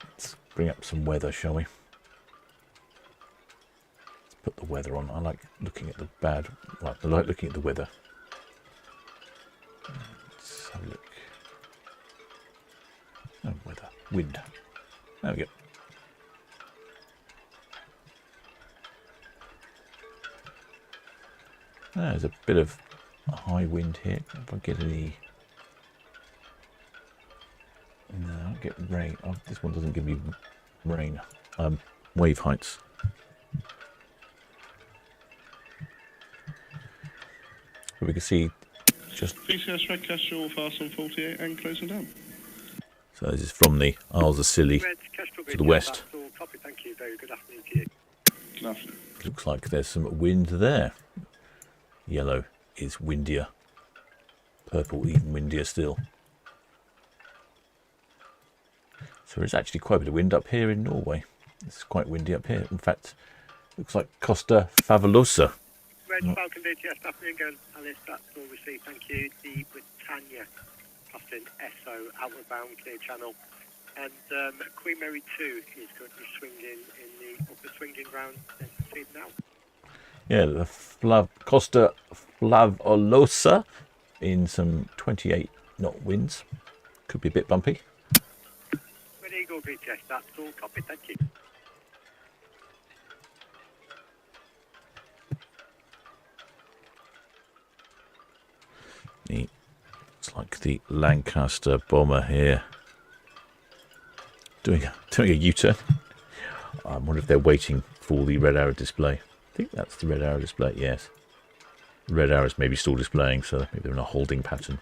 Let's bring up some weather, shall we? Let's put the weather on. I like looking at the bad. Well, I like looking at the weather. Let's have a look. Oh, weather. Wind. There we go. There's a bit of high wind here. If I get any... No, I don't get rain. Oh, this one doesn't give me rain. Wave heights. But we can see just... VCS Red Kestrel, fast on 48 and closing down. So this is from the Isles of Scilly to the west. Copy, thank you. Very good afternoon to you. Good afternoon. Looks like there's some wind there. Yellow is windier. Purple even windier still. So there's actually quite a bit of wind up here in Norway. It's quite windy up here. In fact, looks like Costa Favolosa. Red Falcon VTS, afternoon again. Alice, that's all received, thank you. The Britannia, passing Esso, outward bound, clear channel. And Queen Mary 2 is currently swinging in the upper swinging ground. Let's proceed now. Yeah, the Costa Flavolosa in some 28 knot winds. Could be a bit bumpy. Red Eagle BTS, that's all copy, thank you. It's like the Lancaster bomber here. Doing a U-turn. I wonder if they're waiting for the red arrow display. I think that's the red arrow display, yes. The red arrow is maybe still displaying, so maybe they're in a holding pattern.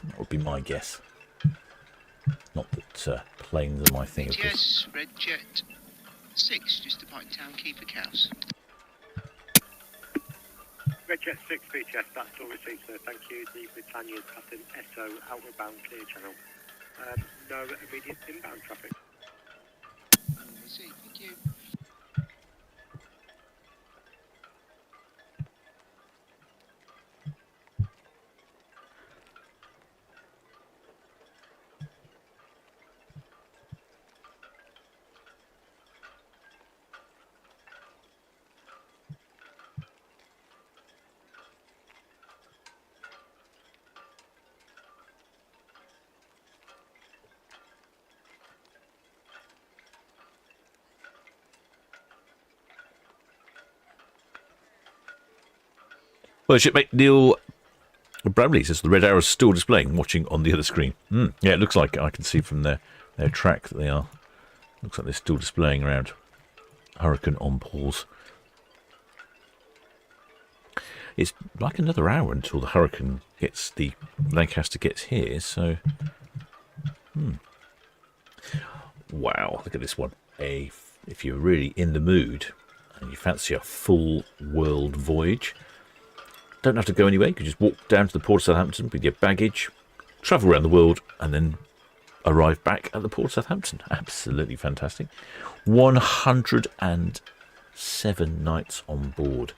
That would be my guess. Not that planes are my thing, of course. Yes, Red Jet 6, just departing Town Quay for Cows. Red Jet 6 BTS, that's all received, sir, thank you. The Britannia is passing SO outward bound clear channel. No immediate inbound traffic. I see, thank you. Well, shipmate Neil Bramley says the red arrow is still displaying, watching on the other screen. Yeah, it looks like I can see from their track that they are. Looks like they're still displaying around. Hurricane on pause. It's like another hour until the hurricane gets, the Lancaster gets here, so... Wow, look at this one. If you're really in the mood and you fancy a full world voyage, don't have to go anywhere. You can just walk down to the port of Southampton with your baggage, travel around the world, and then arrive back at the port of Southampton. Absolutely fantastic. 107 nights on board.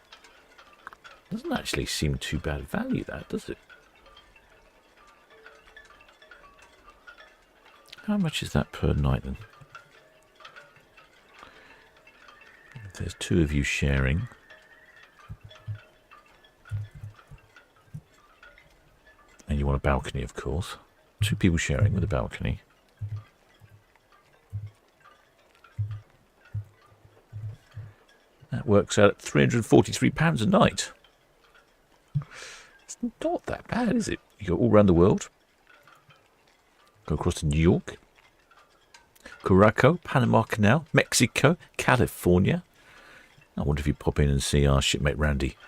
Doesn't actually seem too bad value, that, does it? How much is that per night, then? If there's two of you sharing... And you want a balcony, of course. Two people sharing with a balcony. That works out at £343 a night. It's not that bad, is it? You go all around the world. Go across to New York. Curaçao, Panama Canal, Mexico, California. I wonder if you pop in and see our shipmate Randy.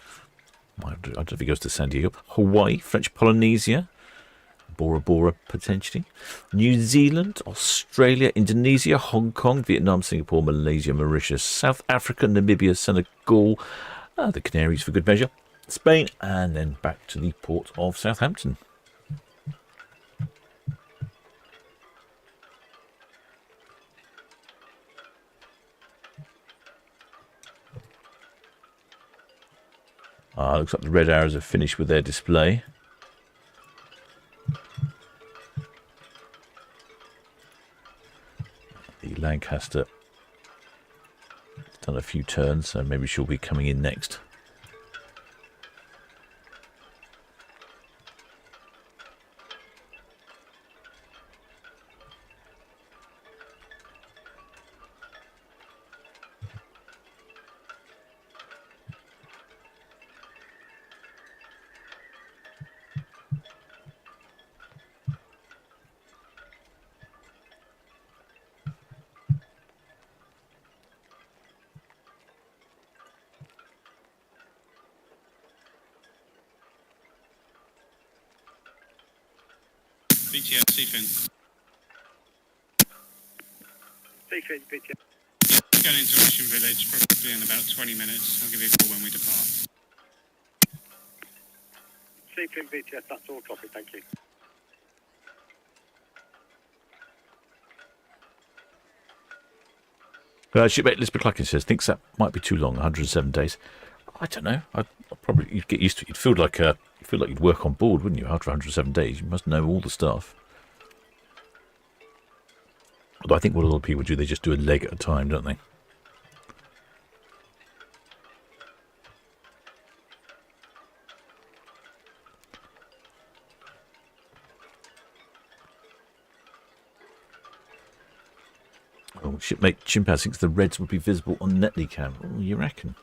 I don't know if he goes to San Diego. Hawaii, French Polynesia, Bora Bora potentially. New Zealand, Australia, Indonesia, Hong Kong, Vietnam, Singapore, Malaysia, Mauritius, South Africa, Namibia, Senegal, the Canaries for good measure, Spain, and then back to the port of Southampton. Looks like the red arrows are finished with their display. The Lancaster has done a few turns, so maybe she'll be coming in next. BTS, Seafin. Seafin, BTS. Going into Ocean Village, probably in about 20 minutes. I'll give you a call when we depart. Seafin, BTS, that's all copy, thank you. Shipmate Lisbeth Cluckin says, thinks that might be too long, 107 days. I don't know. I'd probably, you'd get used to it. You'd feel like you'd work on board, wouldn't you? After 107 days, you must know all the stuff. Although I think what a lot of people do, they just do a leg at a time, don't they? Oh, shipmate Chimpaz thinks the reds would be visible on Netley cam. Oh, you reckon?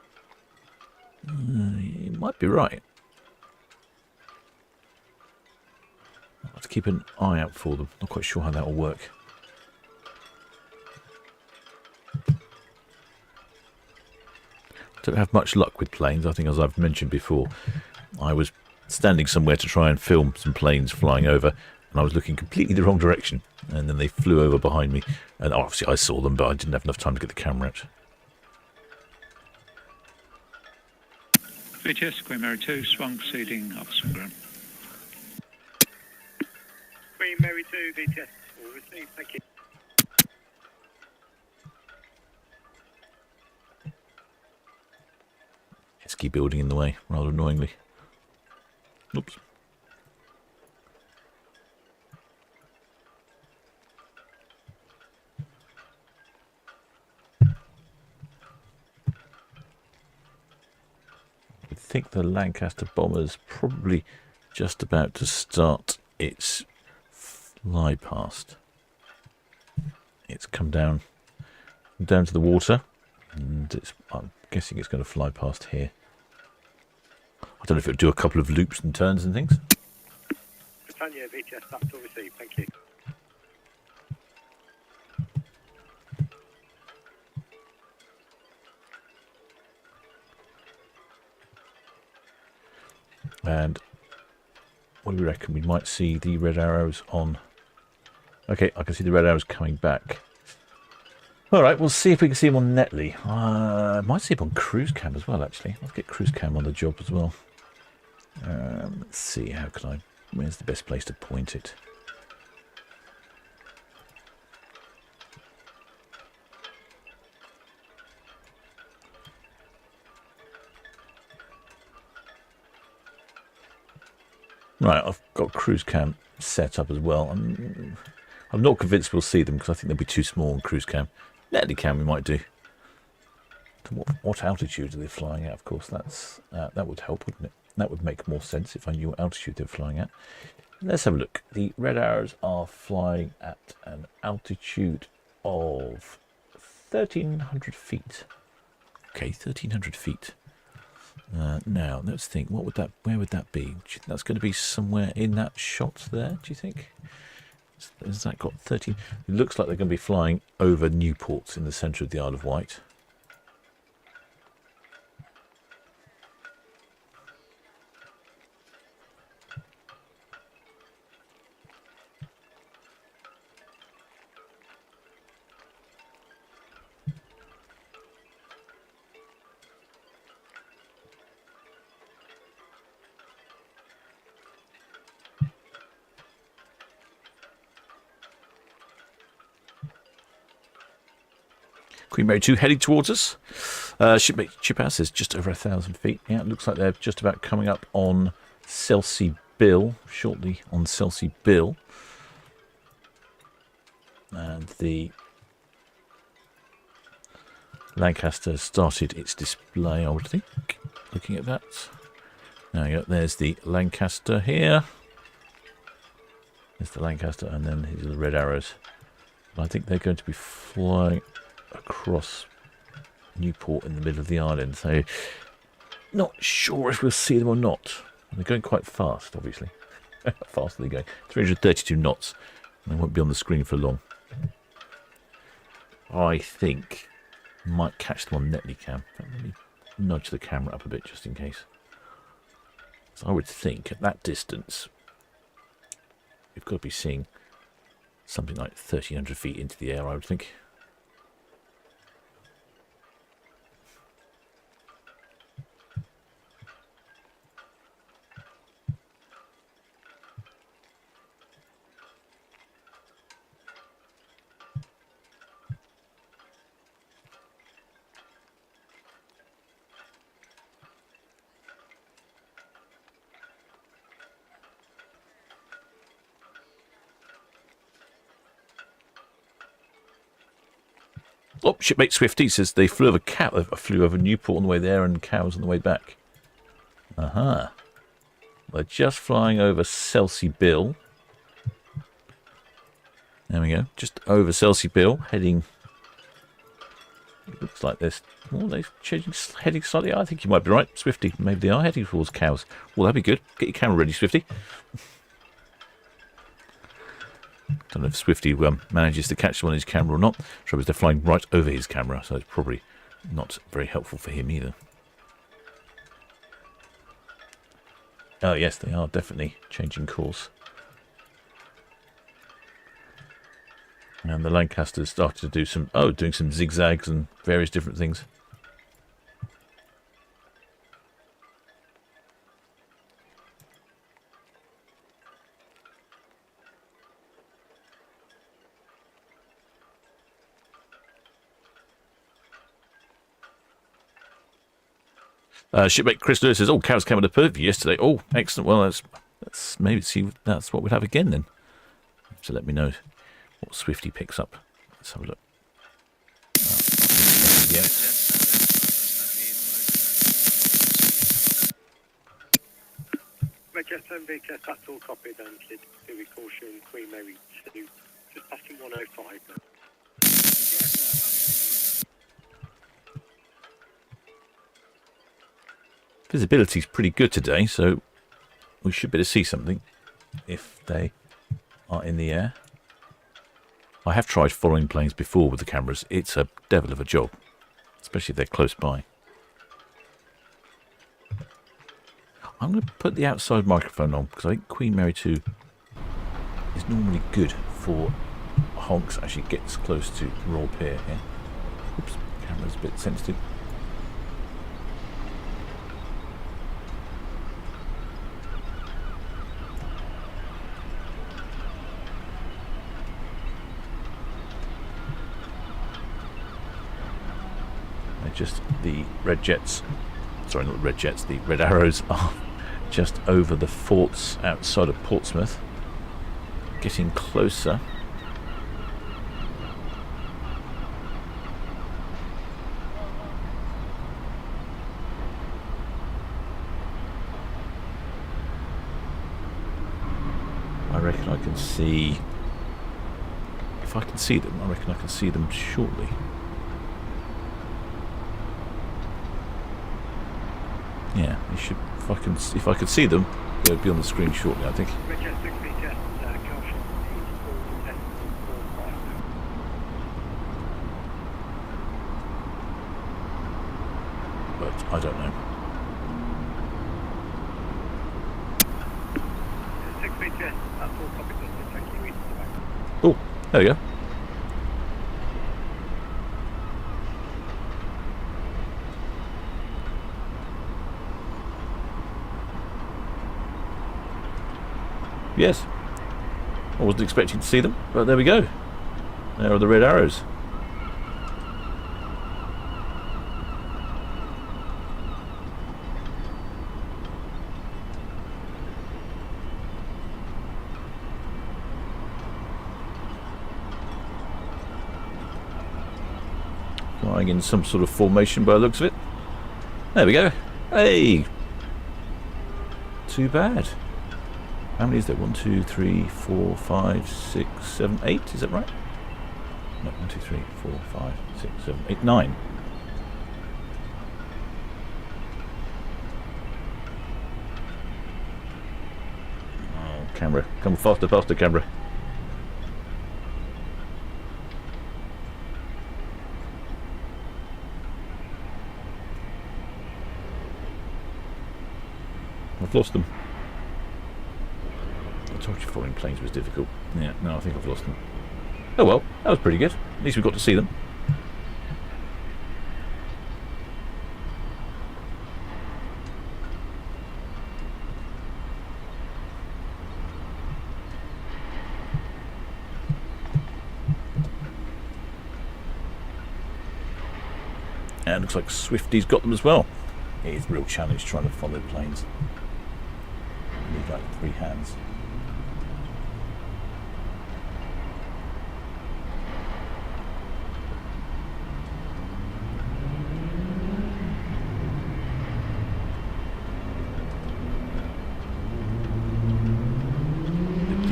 You might be right. I'll have to keep an eye out for them. Not quite sure how that will work. Don't have much luck with planes. I think, as I've mentioned before, I was standing somewhere to try and film some planes flying over, and I was looking completely the wrong direction, and then they flew over behind me, and obviously I saw them, but I didn't have enough time to get the camera out. VTS, Queen Mary 2, swung proceeding up some ground. Queen Mary 2, VTS, all received, thank you. Pesky building in the way, rather annoyingly. Oops. I think the Lancaster bomber's probably just about to start its fly past. It's come down to the water, and I'm guessing it's going to fly past here. I don't know if it'll do a couple of loops and turns and things. Britannia, VTS, that's all received, thank you. And what do we reckon? We might see the red arrows on. Okay, I can see the red arrows coming back. All right, we'll see if we can see them on Netley. Might see them on cruise cam as well, actually. Let's get cruise cam on the job as well. Let's see, how can I... Where's the best place to point it? Right, I've got cruise cam set up as well. I'm not convinced we'll see them because I think they'll be too small on cruise cam. Netley cam we might do. What altitude are they flying at? Of course, that would help, wouldn't it? That would make more sense if I knew what altitude they're flying at. Let's have a look. The red arrows are flying at an altitude of 1,300 feet. Okay, 1,300 feet. Now, let's think. Where would that be? Do you think that's going to be somewhere in that shot there, do you think? Has that got 13? It looks like they're going to be flying over Newport in the centre of the Isle of Wight. Queen Mary 2 heading towards us. Shipmate Chiphouse is just over 1,000 feet. Yeah, it looks like they're just about coming up on Chelsea Bill, shortly on Chelsea Bill. And the Lancaster started its display, I would think, looking at that. There you go, there's the Lancaster here. There's the Lancaster, and then these are the red arrows. I think they're going to be flying across Newport in the middle of the island, so not sure if we'll see them or not. They're going quite fast, obviously. How fast are they going? 332 knots. They won't be on the screen for long. I think might catch them on Netley cam. Let me nudge the camera up a bit just in case. So I would think at that distance we've got to be seeing something like 1,300 feet into the air, I would think. Oh, shipmate Swifty says they flew over Newport on the way there and cows on the way back. Aha. They're just flying over Chelsea Bill. There we go. Just over Chelsea Bill, heading It looks like they're changing, heading slightly. I think you might be right, Swifty. Maybe they are heading towards cows. Well, that'd be good. Get your camera ready, Swifty. Don't know if Swifty manages to catch them on his camera or not. Trouble is they're flying right over his camera, so it's probably not very helpful for him either. Oh yes, they are definitely changing course. And the Lancasters started to do doing some zigzags and various different things. Shipmate Chris Lewis says, "Oh, cows came out of Perth yesterday. Oh, excellent. Well, that's maybe see that's what we'll have again then. So let me know what Swifty picks up. Let's have a look. Yeah. Manchester and VHS, that's all copied and Kid. Do we caution Queen Mary 2, just passing 105 now. Visibility's pretty good today, so we should be able to see something if they are in the air. I have tried following planes before with the cameras. It's a devil of a job, especially if they're close by. I'm going to put the outside microphone on because I think Queen Mary 2 is normally good for honks as she gets close to the Royal Pier here. Oops, camera's a bit sensitive. Just the red jets, sorry, not the red jets, the red arrows are just over the forts outside of Portsmouth, getting closer. I reckon I can see, if I can see them, I reckon I can see them shortly. Yeah, you should. If I could see them, they'll be on the screen shortly, I think. But I don't know. 6 VHS, that's all copied. Thank you. Oh, there we go. Yes, I wasn't expecting to see them, but there we go. There are the red arrows. Flying in some sort of formation by the looks of it. There we go. Hey! Too bad. How many is there? 1, 2, 3, 4, 5, 6, 7, 8. Is that right? No, 1, 2, 3, 4, 5, 6, 7, 8, 9. Oh, camera. Come faster, faster, camera. I've lost them. I told you following planes was difficult. Yeah, no, I think I've lost them. Oh well, that was pretty good. At least we got to see them. And it looks like Swifty's got them as well. It is a real challenge trying to follow planes. You need like 3 hands.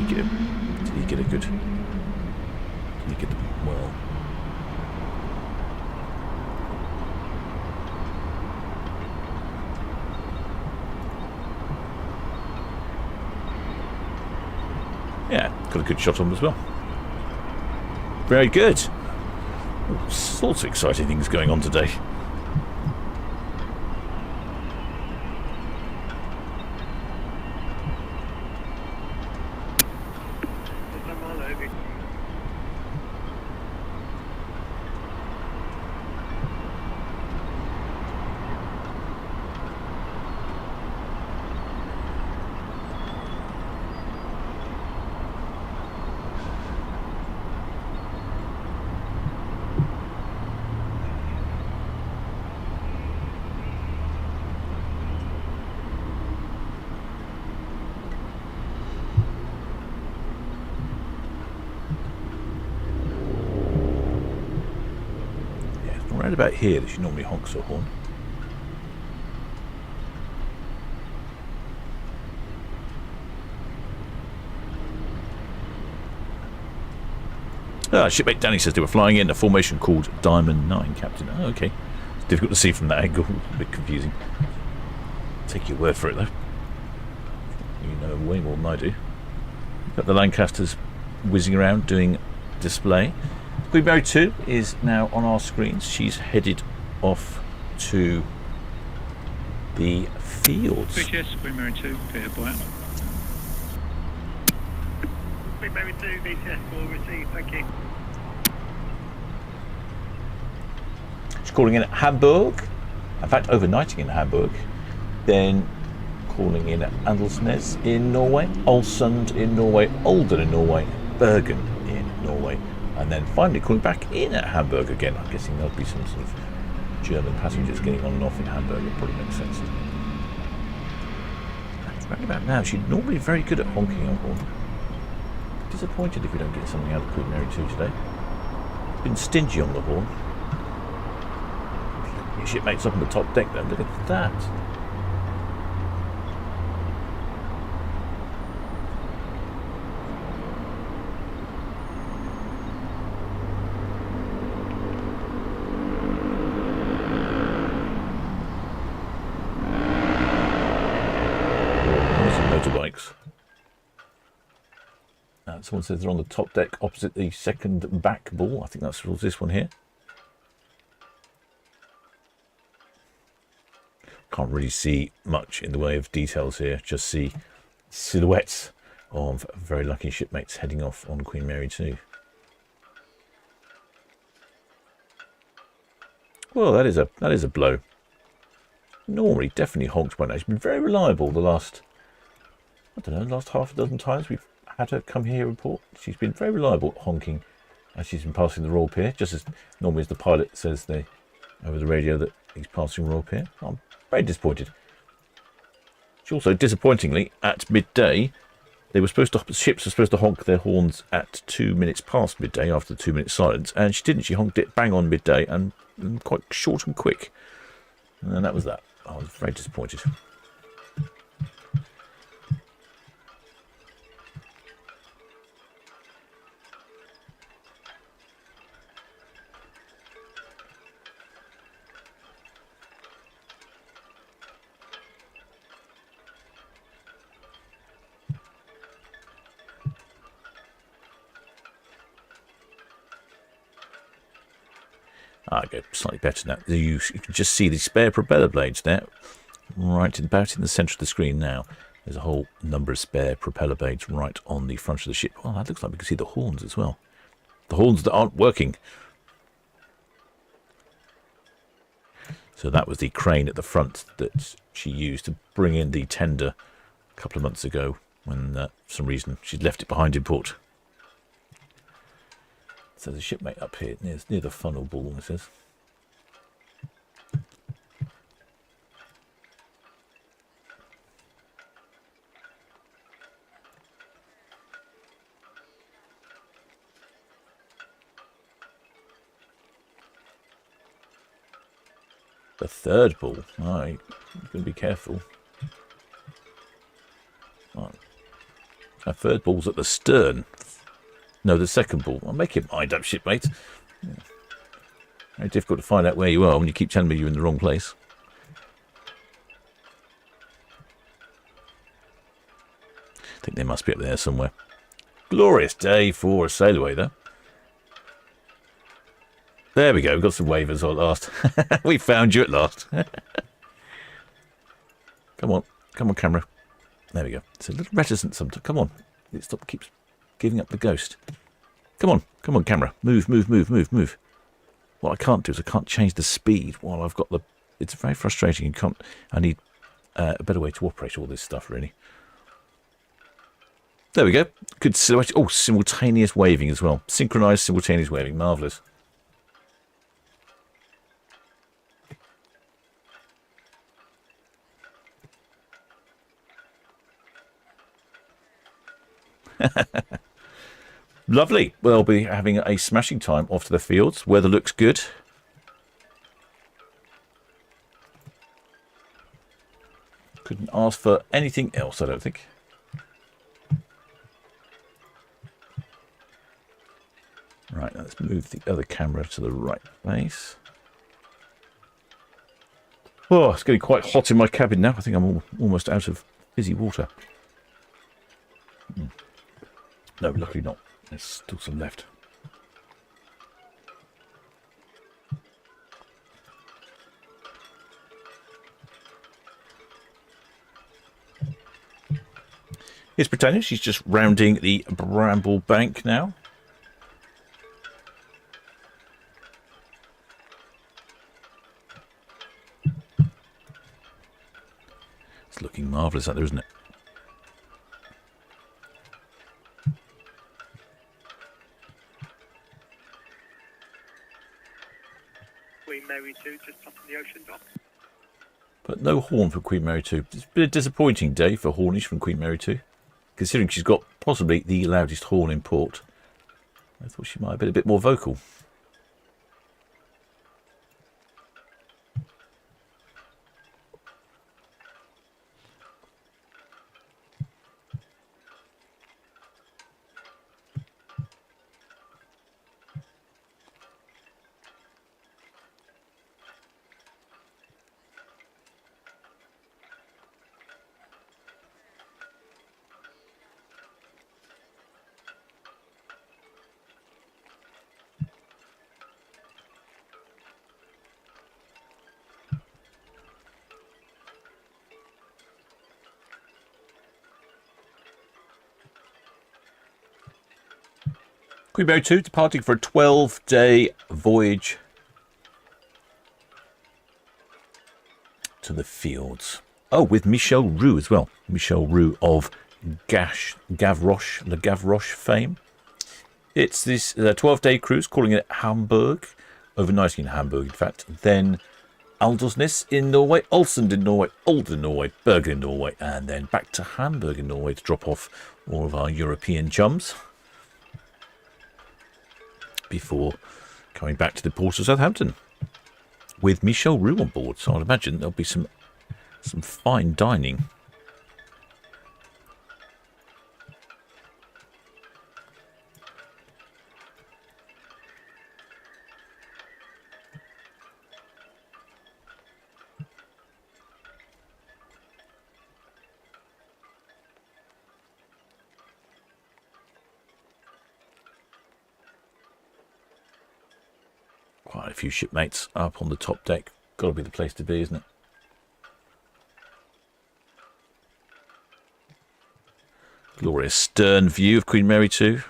Did he get a good? Did he get them well? Yeah, got a good shot on as well. Very good. All sorts of exciting things going on today. Right about here that she normally honks her horn. Shipmate Danny says they were flying in a formation called Diamond 9, Captain. Oh, okay. It's difficult to see from that angle. A bit confusing. Take your word for it, though. You know way more than I do. Got the Lancasters whizzing around doing display. Queen Mary 2 is now on our screens. She's headed off to the fields. Yes, Queen Mary 2, go ahead, boy. Queen Mary 2, BCS 4 received, thank you. She's calling in at Hamburg. In fact, overnighting in Hamburg. Then calling in at Andelsnes in Norway, Ålesund in Norway, Olden in Norway, Bergen in Norway. And then finally calling back in at Hamburg again. I'm guessing there'll be some sort of German passengers getting on and off in Hamburg. It probably makes sense. Right about now, she's normally very good at honking her horn. Disappointed if we don't get something out of Queen Mary 2 today. Been stingy on the horn. Your shipmates up on the top deck though. Look at that. Motorbikes. Someone says they're on the top deck opposite the second back ball. I think that's this one here. Can't really see much in the way of details here. Just see silhouettes of very lucky shipmates heading off on Queen Mary 2. Well, that is a blow. Normally, definitely honked by now. She's been very reliable the last, I don't know, last half a dozen times we've had her come here and report. She's been very reliable at honking as she's been passing the Royal Pier, just as normally as the pilot says over the radio that he's passing Royal Pier. I'm very disappointed. She also, disappointingly, at midday, ships were supposed to honk their horns at 2 minutes past midday after the 2 minute silence, and she didn't. She honked it bang on midday and quite short and quick. And that was that. I was very disappointed. I go slightly better now. You can just see the spare propeller blades there, right about in the centre of the screen now. There's a whole number of spare propeller blades right on the front of the ship. Well, that looks like we can see the horns as well. The horns that aren't working. So that was the crane at the front that she used to bring in the tender a couple of months ago when, for some reason, she'd left it behind in port. So there's a shipmate up here near the funnel ball, it says. The third ball. Oh, you've got to be careful. Oh. Our third ball's at the stern. No, the second ball. I'll make your mind up, shipmate. Yeah. Very difficult to find out where you are when you keep telling me you're in the wrong place. I think they must be up there somewhere. Glorious day for a sail away, though. There we go. We've got some wavers at last. We found you at last. Come on. Come on, camera. There we go. It's a little reticent sometimes. Come on. It keeps giving up the ghost. Come on. Come on, camera. Move, move, move, move, move. What I can't do is I can't change the speed while I've got the... It's very frustrating. You can't... I need a better way to operate all this stuff, really. There we go. Good silhouette. Oh, simultaneous waving as well. Synchronized simultaneous waving. Marvellous. Lovely. We'll be having a smashing time off to the fields. Weather looks good. Couldn't ask for anything else, I don't think. Right, let's move the other camera to the right place. Oh, it's getting quite hot in my cabin now. I think I'm almost out of fizzy water. No, luckily not. There's still some left. Here's Britannia. She's just rounding the bramble bank now. It's looking marvellous out there, isn't it? Queen Mary 2 just up in the ocean dock. But no horn for Queen Mary 2. It's been a disappointing day for hornish from Queen Mary 2, considering she's got possibly the loudest horn in port. I thought she might have been a bit more vocal. Queen Mary 2 departing for a 12-day voyage to the fields. Oh, with Michel Roux as well. Michel Roux of Gavroche, Le Gavroche fame. It's this 12-day cruise, calling it Hamburg, overnighting in Hamburg, in fact. Then Aldersnes in Norway, Olsund in Norway, Olden in Norway, Bergen in Norway, and then back to Hamburg in Norway to drop off all of our European chums before coming back to the port of Southampton with Michel Roux on board. So I'd imagine there'll be some fine dining. Quite a few shipmates up on the top deck. Got to be the place to be, isn't it? Glorious stern view of Queen Mary 2.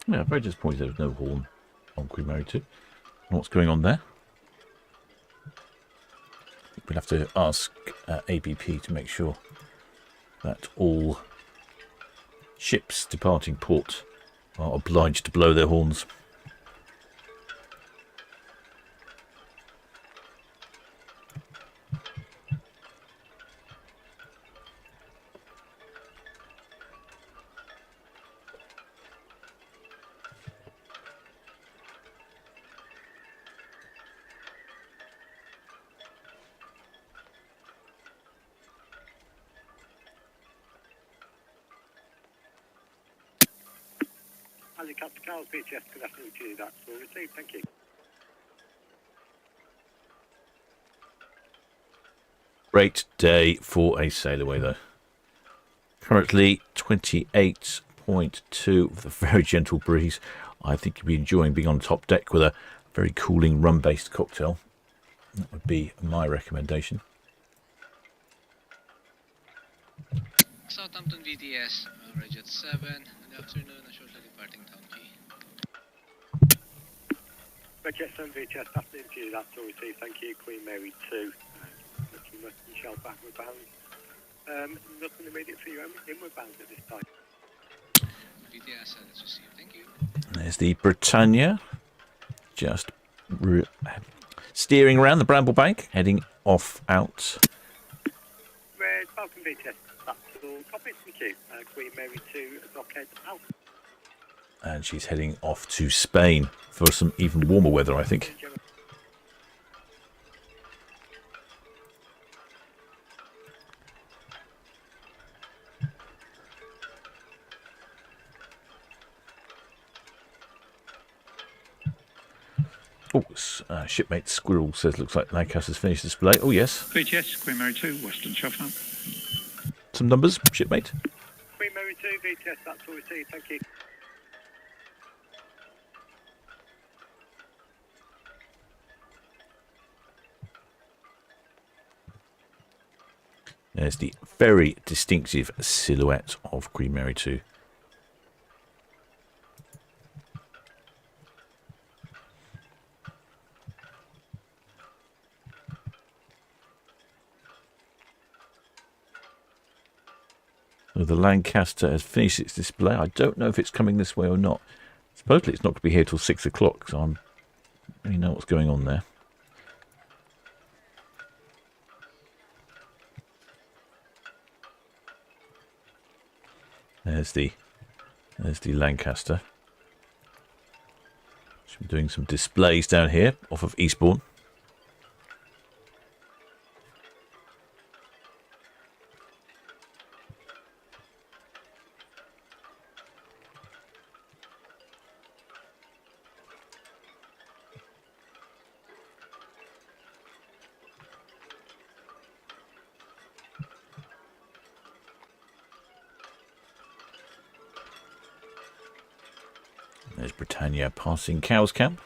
Yeah, very disappointed there was no horn on Queen Mary 2. What's going on there? We'll have to ask ABP to make sure that all ships departing port are obliged to blow their horns. Helicopter Charles BTS, good afternoon to you. That's all received. Thank you. Great day for a sail away, though. Currently 28.2 with a very gentle breeze. I think you'll be enjoying being on top deck with a very cooling rum-based cocktail. That would be my recommendation. Southampton VTS, average at 7. Good afternoon, and shortly departing Town Quay. Jet 7 BTS, afternoon to you. That's all received. Thank you. Queen Mary 2. Looking much Michelle backward bound. Nothing immediate for you. Inward bound at this time. VTS, that's received. Thank you. There's the Britannia. Just steering around the Bramble Bank, heading off out. Red Falcon BTS, that's all. Copy. Thank you. Queen Mary 2, dockhead out. And she's heading off to Spain for some even warmer weather, I think. Oh, shipmate Squirrel says looks like Lancaster's finished display. Oh, yes. BTS, Queen Mary 2, Western Shuffle. Some numbers, shipmate. Queen Mary 2, BTS, that's all received. Thank you. There's the very distinctive silhouette of Queen Mary 2. So the Lancaster has finished its display. I don't know if it's coming this way or not. Supposedly it's not going to be here till 6 o'clock, so I don't really know what's going on there. There's the Lancaster. She's doing some displays down here off of Eastbourne. There's Britannia passing Cowes Camp.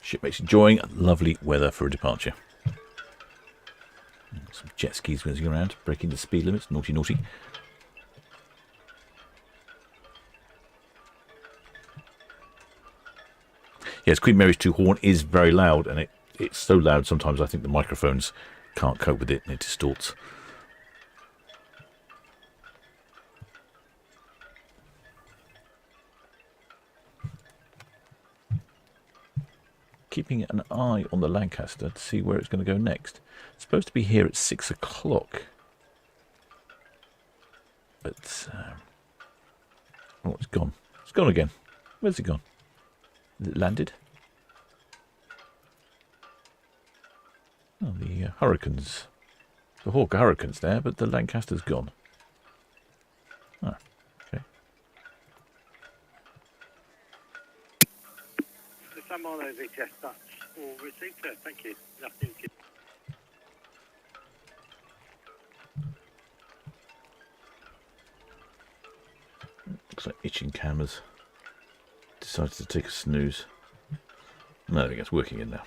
Shipmates enjoying lovely weather for a departure. Some jet skis whizzing around, breaking the speed limits. Naughty, naughty. Yes, Queen Mary's 2 horn is very loud, and it's so loud sometimes I think the microphones can't cope with it and it distorts. Keeping an eye on the Lancaster to see where it's going to go next. It's supposed to be here at 6 o'clock. But, oh, it's gone. It's gone again. Where's it gone? Is it landed? Oh, the Hurricanes. The Hawker Hurricane's there, but the Lancaster's gone. Ah, okay. The San Marno VTS, that's all received, sir. Thank you. Good afternoon to you. Looks like Itching Cameras decided to take a snooze. No, I think it's working in now.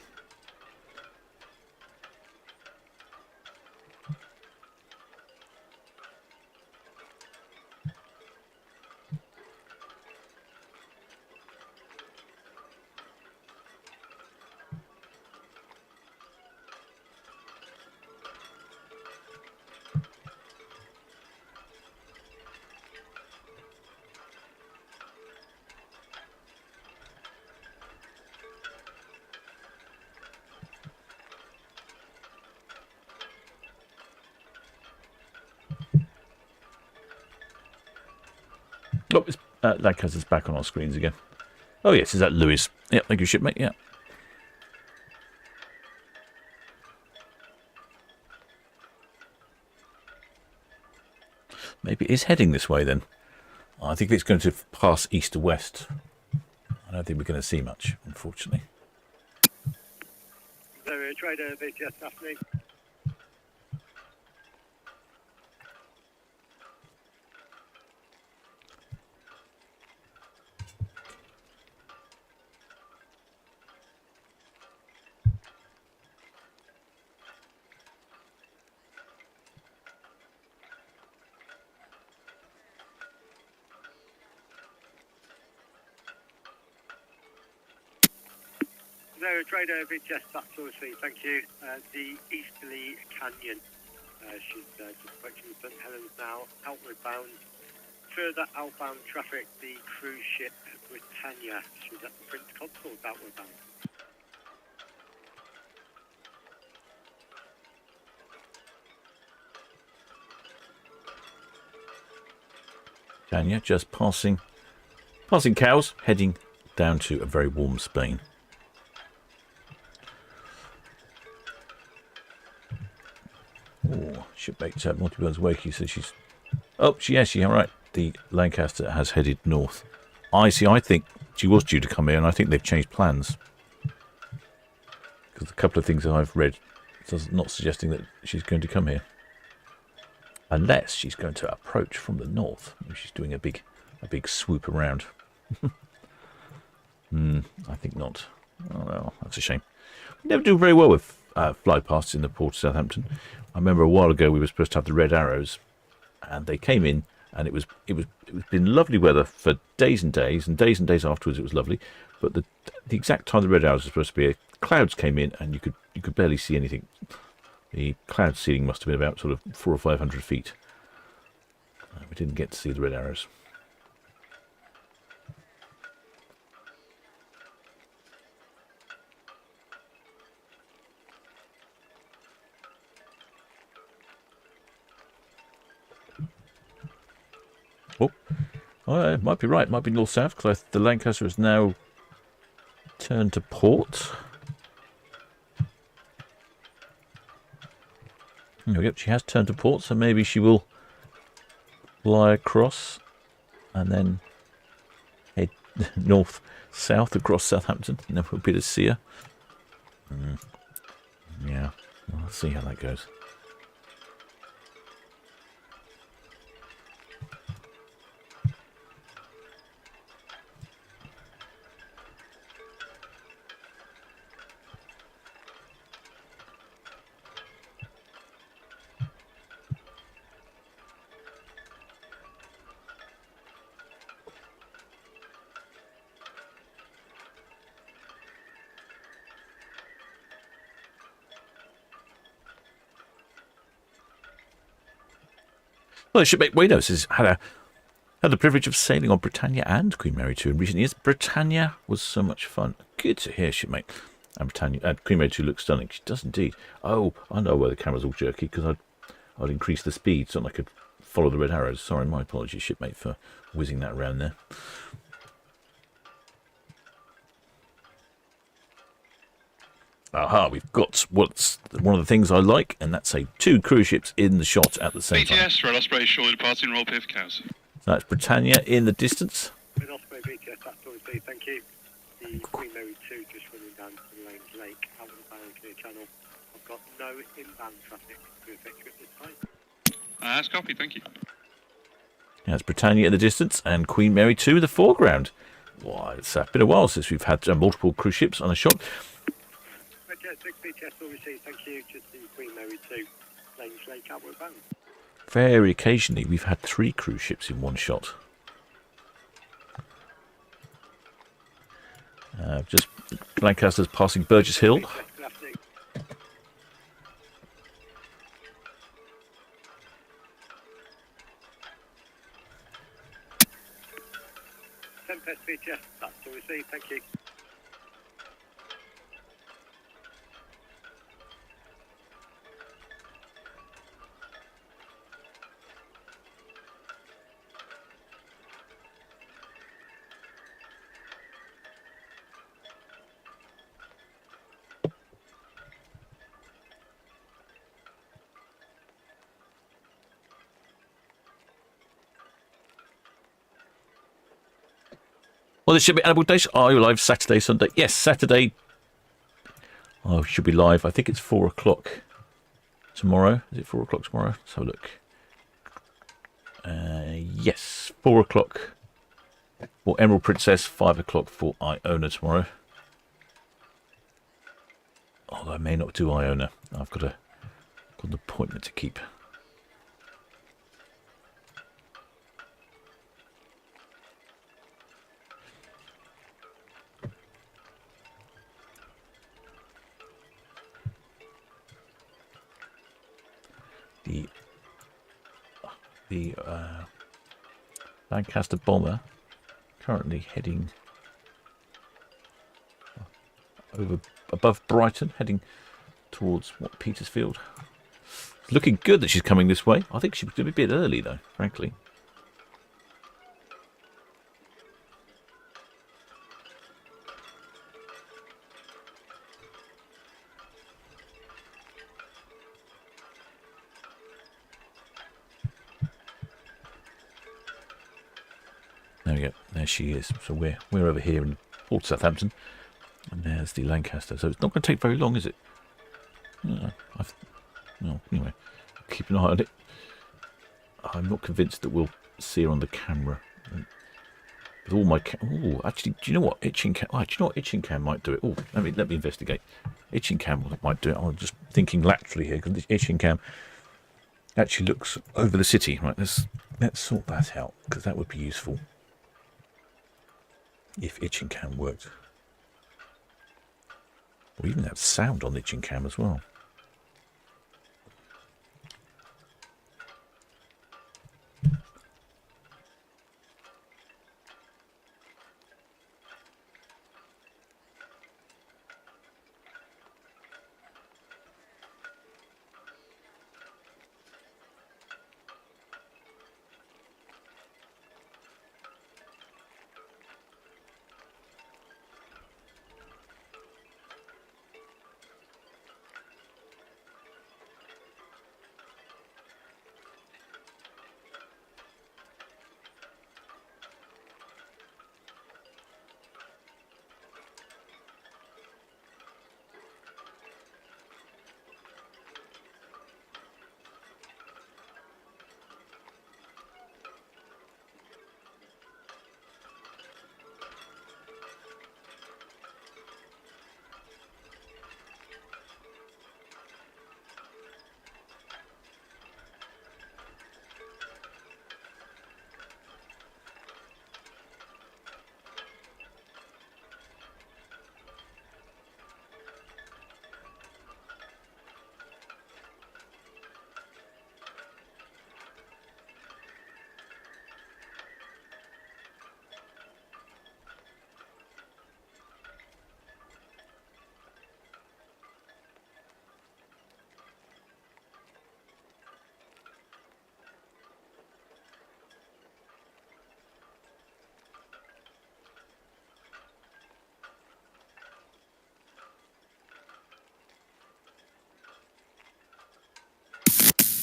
Oh, it's, Lancaster's back on our screens again. Oh, yes, is that Lewis? Yeah, thank you, shipmate, yeah. Maybe it is heading this way, then. I think it's going to pass east to west. I don't think we're going to see much, unfortunately. Zero trader, VTS afternoon. Zero trader, VTS, that's obviously, thank you. The Easterly Canyon. She's just approaching St Helens now, outward bound. Further outbound traffic, the cruise ship Britannia. She's at the Prince Consort, outward bound. Tanya just passing Cowes, heading down to a very warm Spain. Oh, shipmate Multibirds Wakey says she's... Oh, she all right. The Lancaster has headed north. I think she was due to come here, and I think they've changed plans. Because a couple of things that I've read does not suggesting that she's going to come here. Unless she's going to approach from the north. She's doing a big swoop around. I think not. Oh, well, that's a shame. We never do very well with flypasts in the port of Southampton. I remember a while ago we were supposed to have the red arrows, and they came in, and it was been lovely weather for days and days, and days afterwards it was lovely. But the exact time the red arrows were supposed to be, clouds came in, and you could barely see anything. The cloud ceiling must have been about sort of 400 or 500 feet. We didn't get to see the red arrows. Oh, it might be right. It might be north-south, because the Lancaster has now turned to port. There we go. She has turned to port, so maybe she will fly across and then head north-south across Southampton, and then we'll be able to see her. Yeah, well, let's see how that goes. Well, shipmate Waynos has had the privilege of sailing on Britannia and Queen Mary 2 in recent years. Britannia was so much fun. Good to hear, shipmate. And Queen Mary 2 looks stunning. She does indeed. Oh, I know where the camera's all jerky, because I'd increase the speed so I could follow the red arrows. Sorry, my apologies, shipmate, for whizzing that around there. Aha, we've got what's one of the things I like, and that's two cruise ships in the shot at the same time. BTS, Red Osprey, shortly departing, roll clear for Cows. So that's Britannia in the distance. Red Osprey, VTS, that's obviously, thank you. The Queen Mary 2 just running down to Lanes Lake, out of the bound clear channel. I've got no inbound traffic to affect you at this time. That's copy, thank you. Yeah, it's Britannia in the distance, and Queen Mary 2 in the foreground. Well, it's been a while since we've had multiple cruise ships on a shot. Jet 6 BTS will receive, thank you, just the Queen Mary 2, Lanes Lake, outward bound. Very occasionally, we've had 3 cruise ships in one shot. Just Lancaster's passing Burgess Hill. Tempest BTS, that's all received, thank you. Well, this should be Animal Days. Are you live Saturday, Sunday? Yes, Saturday. Oh, should be live. I think it's 4 o'clock tomorrow. Is it 4 o'clock tomorrow? Let's have a look. Yes, 4 o'clock for Emerald Princess, 5 o'clock for Iona tomorrow. Although I may not do Iona. I've got an appointment to keep. The Lancaster bomber currently heading over above Brighton, heading towards Petersfield. It's looking good that she's coming this way. I think she's going to be a bit early though, frankly. There we go. There she is. So we're over here in Port Southampton, and there's the Lancaster. So it's not going to take very long, is it? Well, anyway, I'll keep an eye on it. I'm not convinced that we'll see her on the camera. With all my actually, do you know what itching cam? Do you know what itching cam might do it? Oh, let me investigate. Itching cam might do it. I'm just thinking laterally here because the itching cam actually looks over the city. Right, let's sort that out because that would be useful. If itching cam worked. We even have sound on itching cam as well.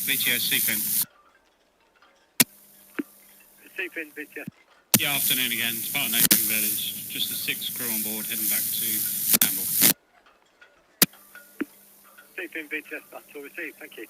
BTS Seafin. Seafin, BTS. Yeah, afternoon again. Spartan Open Village. Just the 6 crew on board heading back to Campbell. Seafin, BTS, that's all received. Thank you.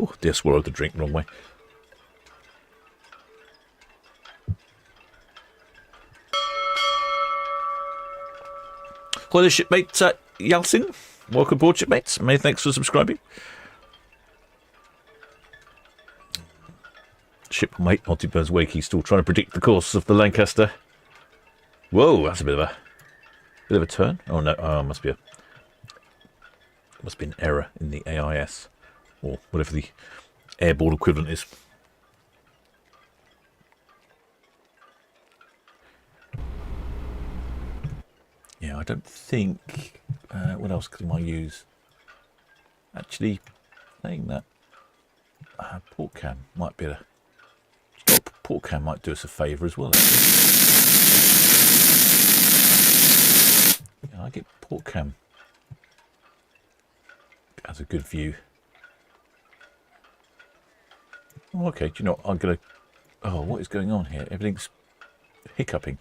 Oh, dear, swallowed the drink wrong way. Hello, shipmate Yalcin. Welcome aboard, shipmates. Many thanks for subscribing. Shipmate Multiburns Wakey still trying to predict the course of the Lancaster. Whoa, that's a bit of a turn. Oh no, must be an error in the AIS or whatever the airball equivalent is. Yeah, I don't think. What else can I use? Actually, saying that, port cam might be port cam might do us a favour as well. Yeah, I get port cam as a good view. Oh, okay. Do you know what? I'm gonna. Oh, what is going on here? Everything's hiccuping.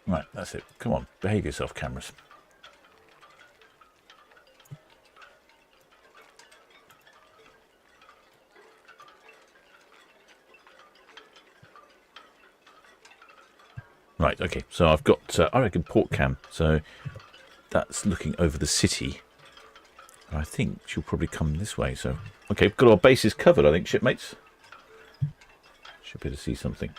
Right, that's it. Come on, behave yourself, cameras. Right, okay, so I've got, I reckon, port cam. So that's looking over the city. I think she'll probably come this way. So, okay, we've got our bases covered, I think, shipmates. Should be able to see something.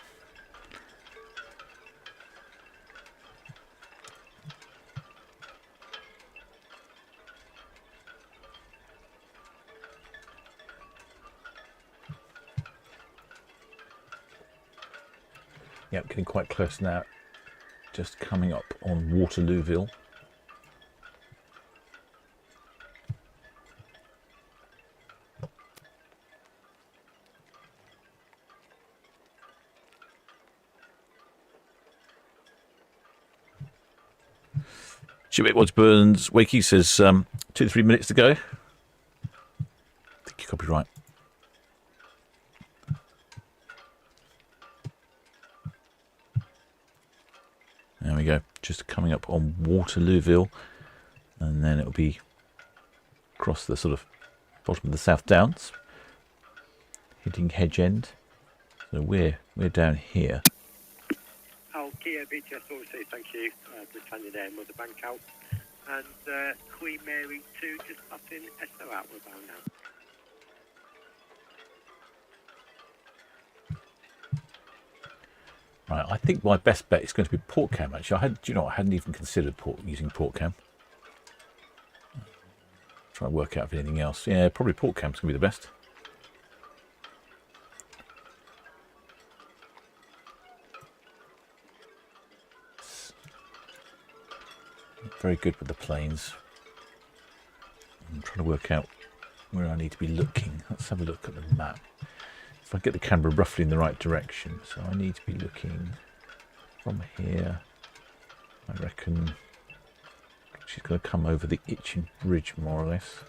Yep, getting quite close now. Just coming up on Waterlooville. Shipmate Watts Burns Wakey says 2 to 3 minutes to go. I think you could be right. There we go, just coming up on Waterlooville, and then it'll be across the sort of bottom of the South Downs, hitting Hedge End. So we're down here. Kia BTS obviously, thank you. Britannia there, Mother Bank out. And Queen Mary 2 just passing SO outward bound now. Right, I think my best bet is going to be port cam. Actually, I hadn't even considered using port cam. Try and work out if anything else. Yeah, probably port cam's going to be the best. Very good with the planes. I'm trying to work out where I need to be looking. Let's have a look at the map. If I get the camera roughly in the right direction, so I need to be looking from here. I reckon she's going to come over the Itchen Bridge more or less.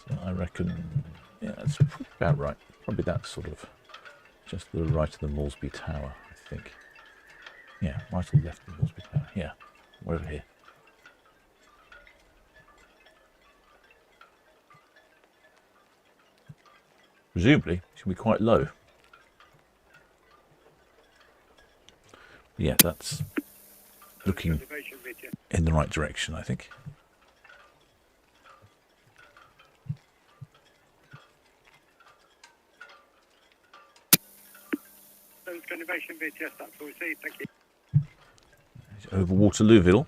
So I reckon, yeah, that's about right. Probably that sort of just to the right of the Moresby Tower, I think. Yeah, right or left of the Moresby Tower. Yeah, we're over here. Presumably, she'll be quite low. Yeah, that's looking in the right direction, I think. Innovation BTS, that's all we see, thank you. Over Waterlooville.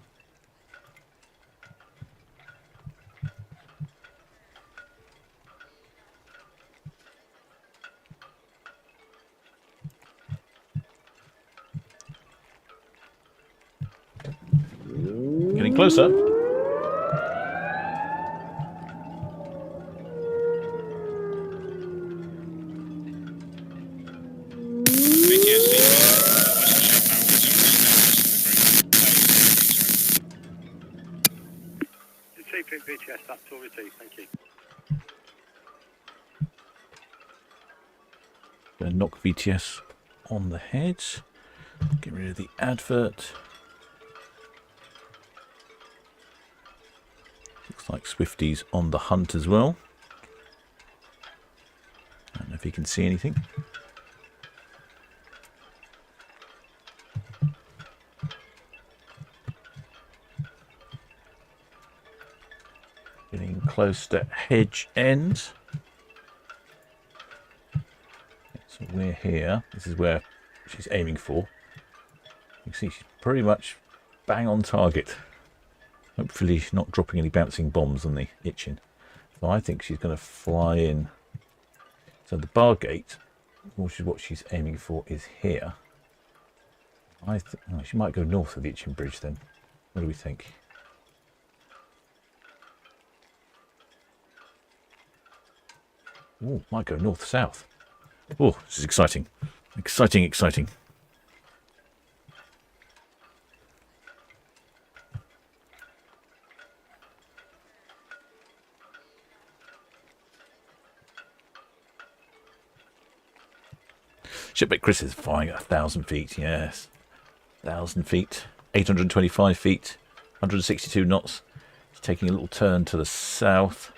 Getting closer. BTS, that's all we see, thank you. knock VTS on the head. Get rid of the advert. Looks like Swifty's on the hunt as well. I don't know if he can see anything. Getting close to hedge end. So we're here. This is where she's aiming for. You can see she's pretty much bang on target. Hopefully she's not dropping any bouncing bombs on the Itchin. So I think she's going to fly in. So the bar gate, which is what she's aiming for, is here. I think she might go north of the Itchin Bridge then. What do we think? Oh, might go north-south. Oh, this is exciting. Exciting, exciting. Shipwreck Chris is flying at 1,000 feet, yes. 1,000 feet, 825 feet, 162 knots. It's taking a little turn to the south.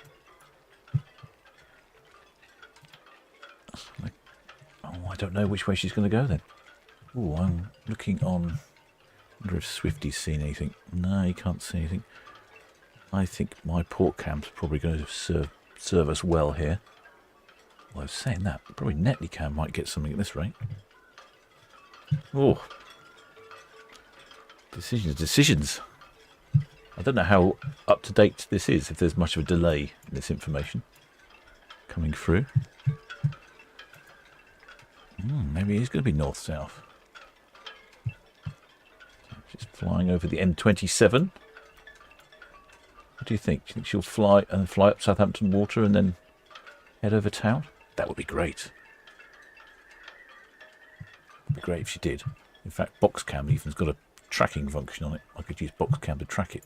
Oh, I don't know which way she's going to go then. Oh, I'm looking on. I wonder if Swifty's seen anything. No, he can't see anything. I think my port cam's probably going to serve us well here. Well, I was saying that. Probably Netley Cam might get something at this rate. Oh. Decisions. I don't know how up to date this is, if there's much of a delay in this information coming through. Maybe it is going to be north-south. She's flying over the M27. What do you think? Do you think she'll fly up Southampton Water and then head over town? That would be great. It would be great if she did. In fact, Boxcam even's got a tracking function on it. I could use Boxcam to track it.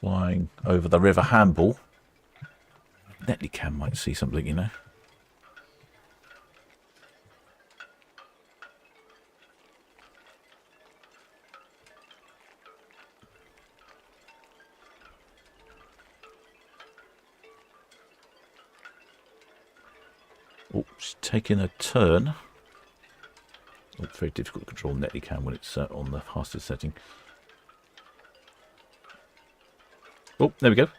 Flying over the River Hamble. Netley Cam might see something, you know. Oh, she's taking a turn. Oh, it's very difficult to control Netley Cam when it's on the fastest setting. Oh, there we go.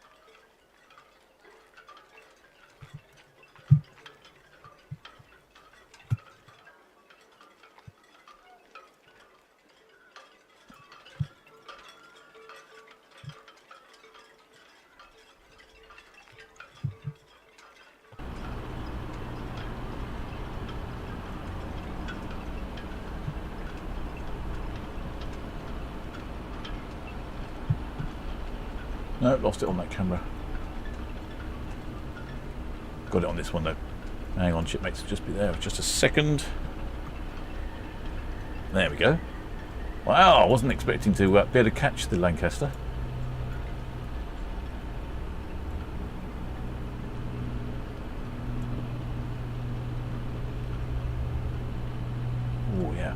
No, lost it on that camera. Got it on this one though. Hang on, shipmates, just be there for just a second. There we go. Wow, I wasn't expecting to be able to catch the Lancaster. Oh yeah.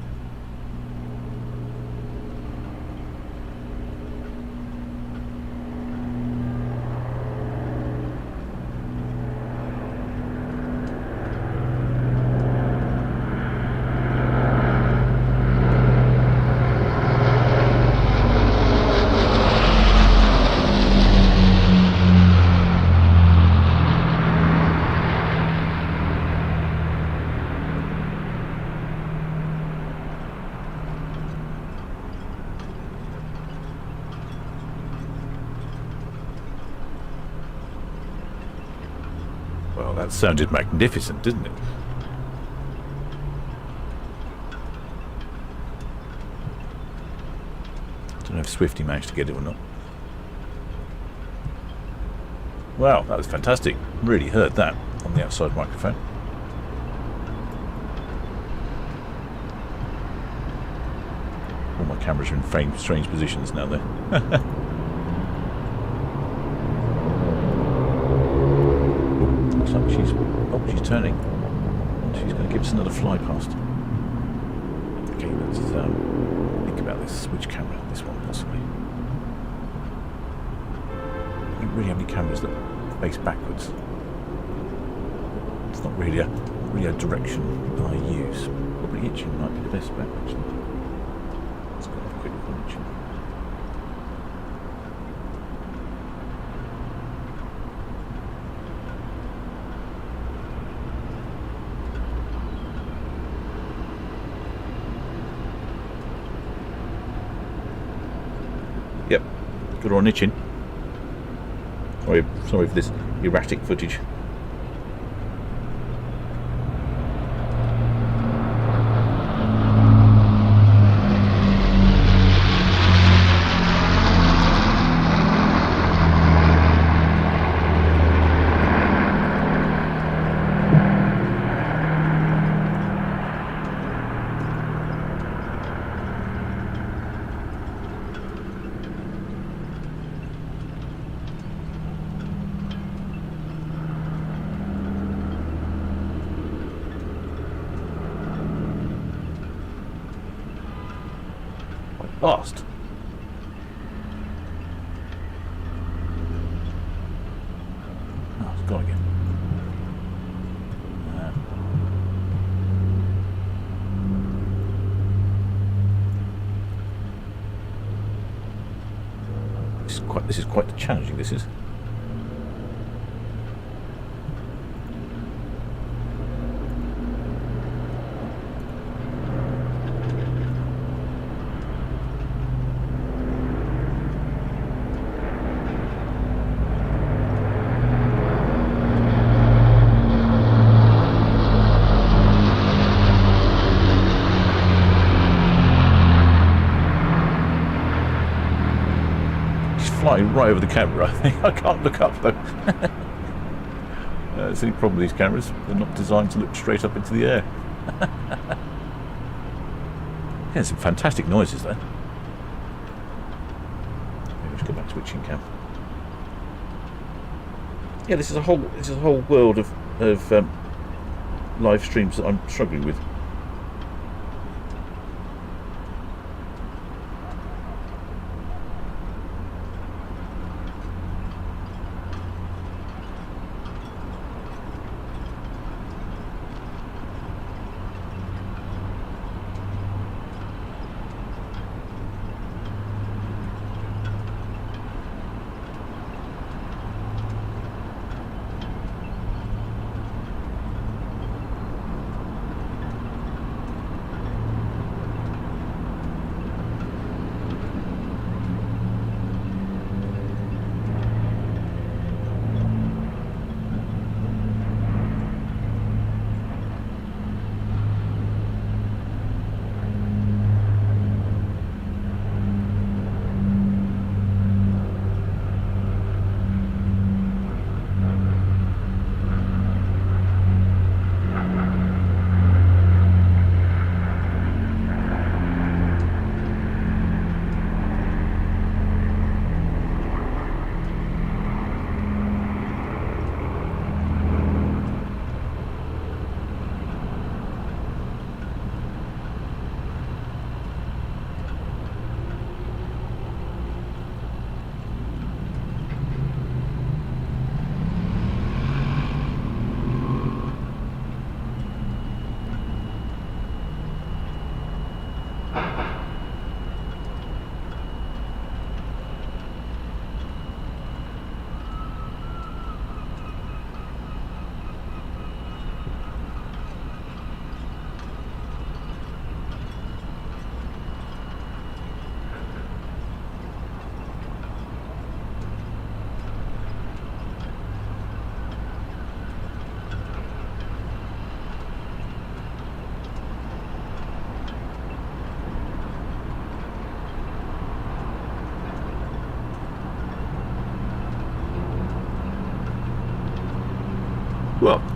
Well, that sounded magnificent, didn't it? Don't know if Swifty managed to get it or not. Wow, that was fantastic. Really heard that on the outside microphone. All my cameras are in strange positions now though. Looks like she's turning. She's going to give us another fly past. Okay, let's think about this. Which camera? This one possibly. I don't really have any cameras that face backwards. It's not really a direction I use. Probably itching might be the best bet actually. Let's go have a quick look on itching. Yep, good on itching. Sorry for this erratic footage. Fast. Oh, it's gone again. This is quite challenging. This is. Flying right over the camera. I think I can't look up though. That's the only problem with these cameras. They're not designed to look straight up into the air. Yeah, some fantastic noises there. Maybe we should go back to itching cam. Yeah, this is a whole world of live streams that I'm struggling with.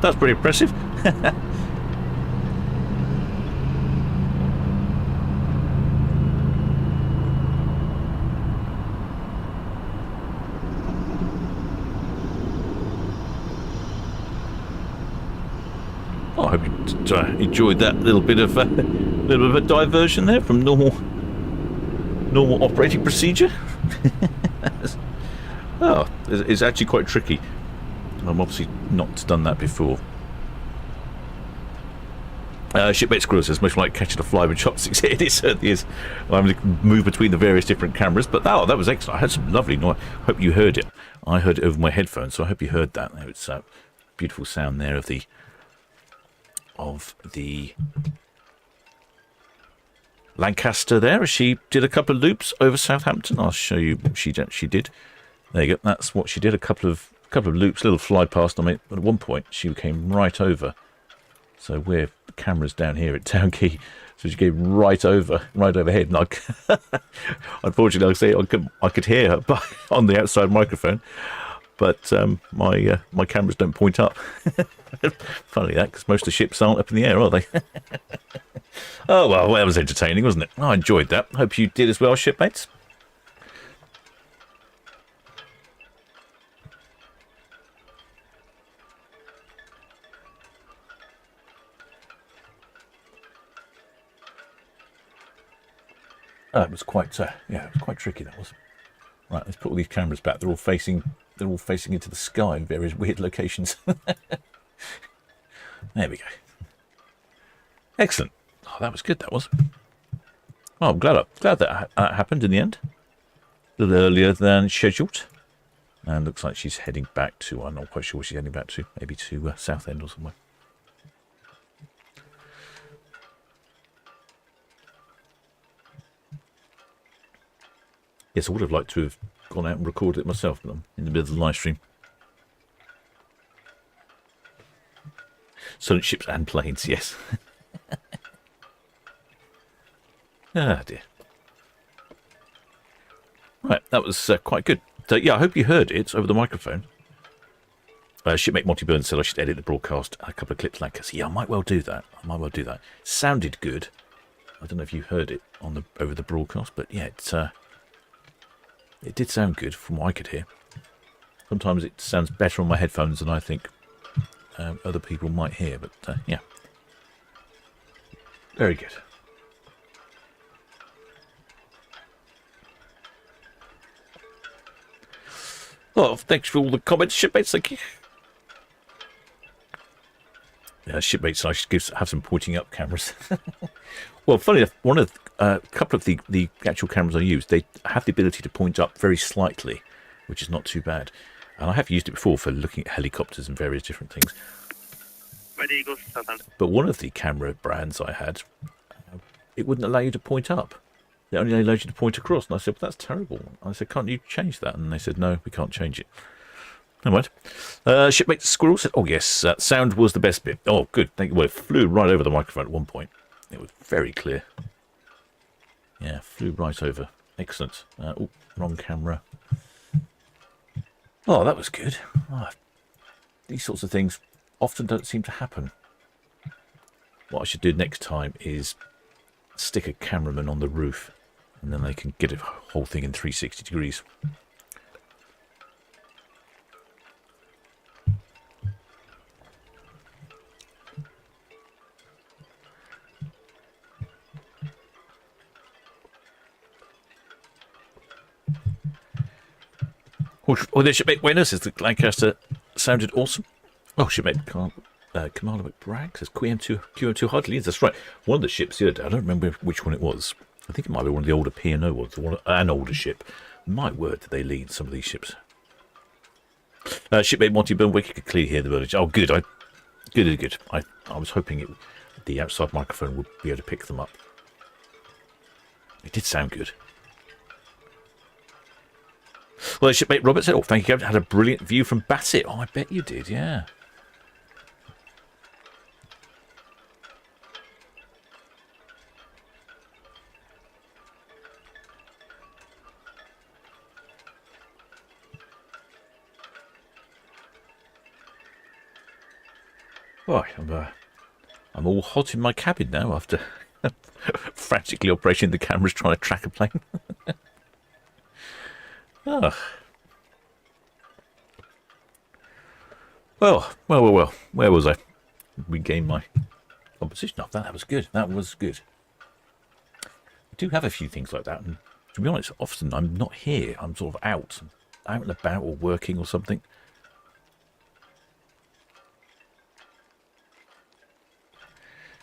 That's pretty impressive. I hope you enjoyed that little bit of a diversion there from normal operating procedure. Oh, it's actually quite tricky. I'm obviously not done that before. Shipmate Squirrel says, much like catching a fly with chopsticks. It certainly is. I'm going to move between the various different cameras, but that was excellent. I had some lovely noise. I hope you heard it. I heard it over my headphones, so I hope you heard that. It's a beautiful sound there of the Lancaster there, as she did a couple of loops over Southampton. I'll show you what she did. There you go. That's what she did. A couple of loops, little fly past. I mean, at one point she came right over. So we're the camera's down here at Town Quay, so she came right overhead. And unfortunately, like I say, I could hear her on the outside microphone, but my cameras don't point up. Funny that, because most of the ships aren't up in the air, are they? Oh well, that was entertaining, wasn't it? I enjoyed that. Hope you did as well, shipmates. It was quite it was quite tricky, that was. Right, let's put all these cameras back. They're all facing into the sky in various weird locations. There we go. Excellent. Oh, that was good, that was. Oh, I'm glad that happened in the end. A little earlier than scheduled. And looks like she's heading back to, I'm not quite sure where she's heading back to. Maybe to Southend or somewhere. Yes, I would have liked to have gone out and recorded it myself, but I'm in the middle of the live stream. Solent Ships and planes, yes. Ah, dear. Right, that was quite good. So, yeah, I hope you heard it over the microphone. Shipmate Monty Burns said I should edit the broadcast a couple of clips like this. Yeah, I might well do that. Sounded good. I don't know if you heard it over the broadcast, but yeah, it did sound good from what I could hear. Sometimes it sounds better on my headphones than I think other people might hear, but yeah. Very good. Well, thanks for all the comments, shipmates. Thank you. Shipmates, I should have some pointing up cameras. Well, funny enough, a couple of the actual cameras I use, they have the ability to point up very slightly, which is not too bad. And I have used it before for looking at helicopters and various different things. But one of the camera brands I had, it wouldn't allow you to point up. It only allows you to point across. And I said, well, that's terrible. I said, can't you change that? And they said, no, we can't change it. Never mind. Shipmate Squirrel said, oh, yes, sound was the best bit. Oh, good. Thank you. Well, it flew right over the microphone at one point. It was very clear. Yeah, flew right over. Excellent. Oh, wrong camera. Oh, that was good. Oh, these sorts of things often don't seem to happen. What I should do next time is stick a cameraman on the roof, and then they can get the whole thing in 360 degrees. Oh, the shipmate Wayne says the Lancaster sounded awesome. Oh, shipmate Commander McBragg says QM2 hardly is. That's right. One of the ships the other day, I don't remember which one it was. I think it might be one of the older P&O ones, an older ship. My word, did they lead some of these ships. Shipmate Monty Burnwick could clearly hear the village. Oh, good. Good. I was hoping the outside microphone would be able to pick them up. It did sound good. Well, shipmate Robert said, oh, thank you, Captain. Had a brilliant view from Bassett. Oh, I bet you did, yeah. Right, I'm all hot in my cabin now after frantically operating the cameras trying to track a plane. Oh. Well. Where was I? Regained my composition. Oh, that was good. That was good. I do have a few things like that, and to be honest, often I'm not here. I'm sort of out and about or working or something.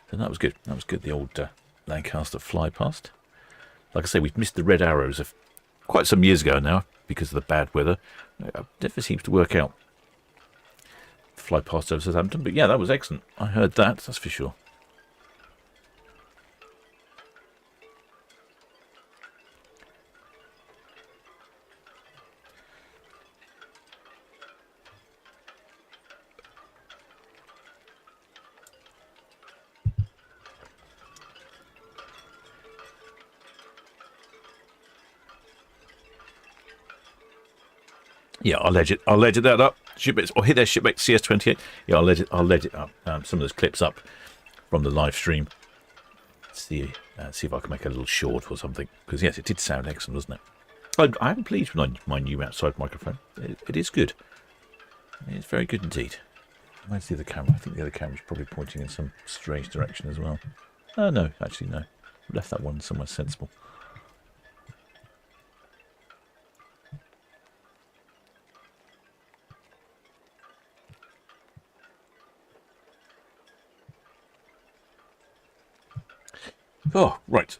So that was good. That was good. The old Lancaster flypast. Like I say, we've missed the red arrows of quite some years ago now because of the bad weather. It never seems to work out. Fly past over Southampton, but yeah, that was excellent. I heard that, that's for sure. Yeah, I'll edit that up. Shipmates, or hit their shipmate CS28. Yeah, I'll edit up some of those clips up from the live stream. See if I can make a little short or something. Because yes, it did sound excellent, doesn't it? I'm pleased with my new outside microphone. It is good. It's very good indeed. Where's the other camera? I think the other camera's probably pointing in some strange direction as well. No, actually no. Left that one somewhere sensible. Oh, right.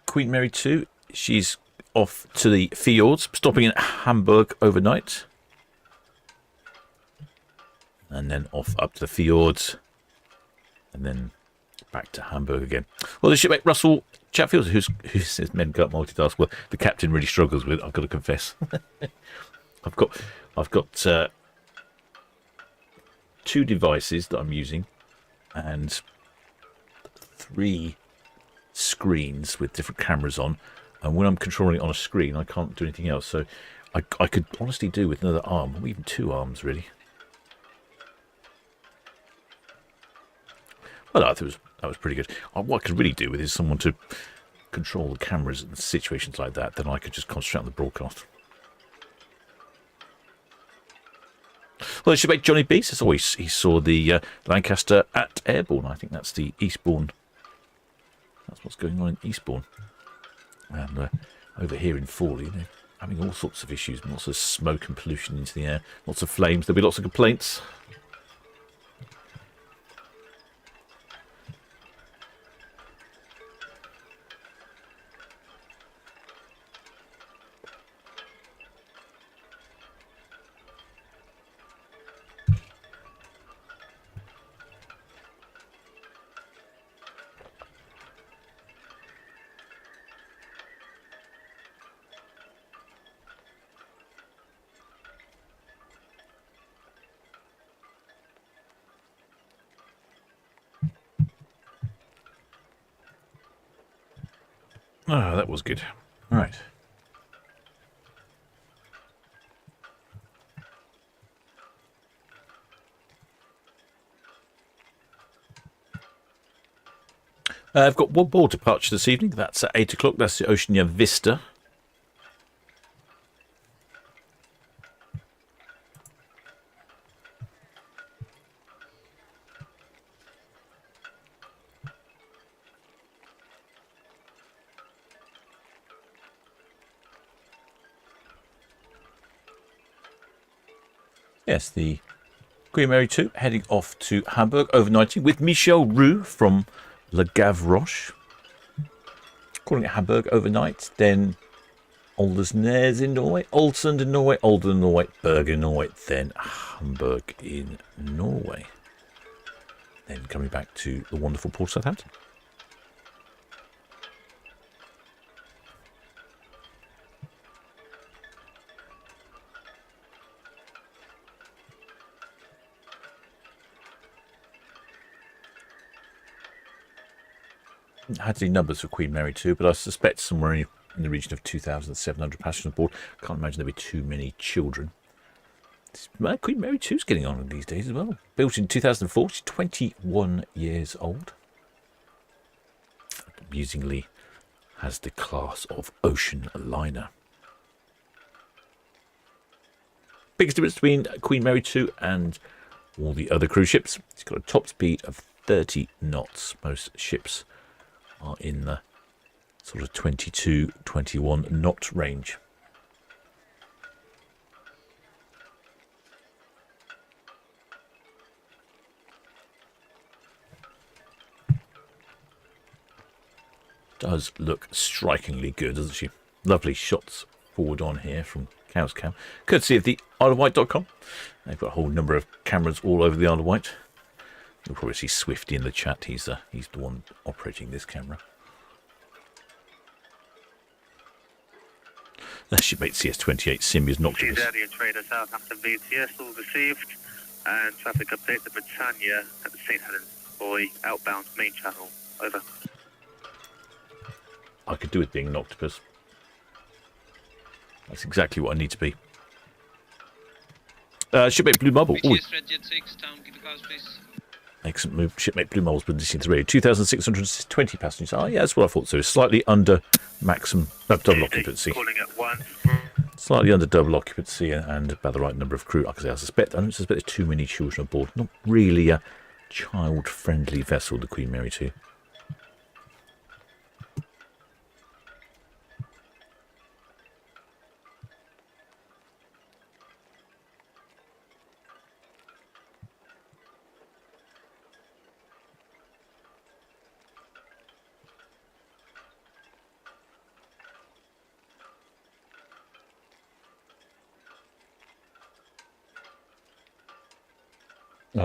Queen Mary 2, she's off to the fjords, stopping in Hamburg overnight. And then off up to the fjords. And then back to Hamburg again. Well, the shipmate Russell Chatfield, who says men can't multitask, well, the captain really struggles with it, I've got to confess. I've got 2 devices that I'm using and 3 screens with different cameras on, and when I'm controlling it on a screen I can't do anything else, so I could honestly do with another arm, or even 2 arms really. Well, I thought that was pretty good. What I could really do with is someone to control the cameras in situations like that, then I could just concentrate on the broadcast. Well, it should make Johnny B says, he saw the Lancaster at Airborne. I think that's the Eastbourne. That's what's going on in Eastbourne. And over here in Fawley, they're having all sorts of issues, lots of smoke and pollution into the air, lots of flames. There'll be lots of complaints. Oh, that was good. All right. I've got one more departure this evening. That's at 8 o'clock. That's the Oceania Vista. Yes, the Queen Mary 2 heading off to Hamburg, overnighting with Michel Roux from Le Gavroche. Calling it Hamburg overnight, then Aldersnes in Norway, Ålesund in Norway, Olden in Norway, Bergen in Norway, then Hamburg in Norway. Then coming back to the wonderful port of Southampton. I had any numbers for Queen Mary 2, but I suspect somewhere in the region of 2,700 passengers on board. Can't imagine there'd be too many children. Queen Mary 2's getting on these days as well. Built in 2004, she's 21 years old. Amusingly, has the class of ocean liner. Biggest difference between Queen Mary 2 and all the other cruise ships, it's got a top speed of 30 knots. Most ships are in the sort of 22, 21 knot range. Does look strikingly good, doesn't she? Lovely shots forward on here from Cow's Cam, courtesy of the IsleOfWight.com. They've got a whole number of cameras all over the Isle of Wight. You'll probably see Swifty in the chat. He's the one operating this camera. The shipmate CS28 Sim is Noctopus. Area Trader Southampton VTS all received, and traffic update the Britannia at the St Helens Buoy outbound main channel. Over. I could do with being an octopus. That's exactly what I need to be. Shipmate Blue Marble. Busiest Red Jet 6, Town Quay to cars, please. Excellent move. Shipmate Blue Marble's been listening to the radio. 2,620 passengers. Oh, yeah, that's what I thought. So slightly under maximum, double occupancy. Calling at 1. Slightly under double occupancy and about the right number of crew. Like I say, I don't suspect there's too many children aboard. Not really a child-friendly vessel, the Queen Mary 2.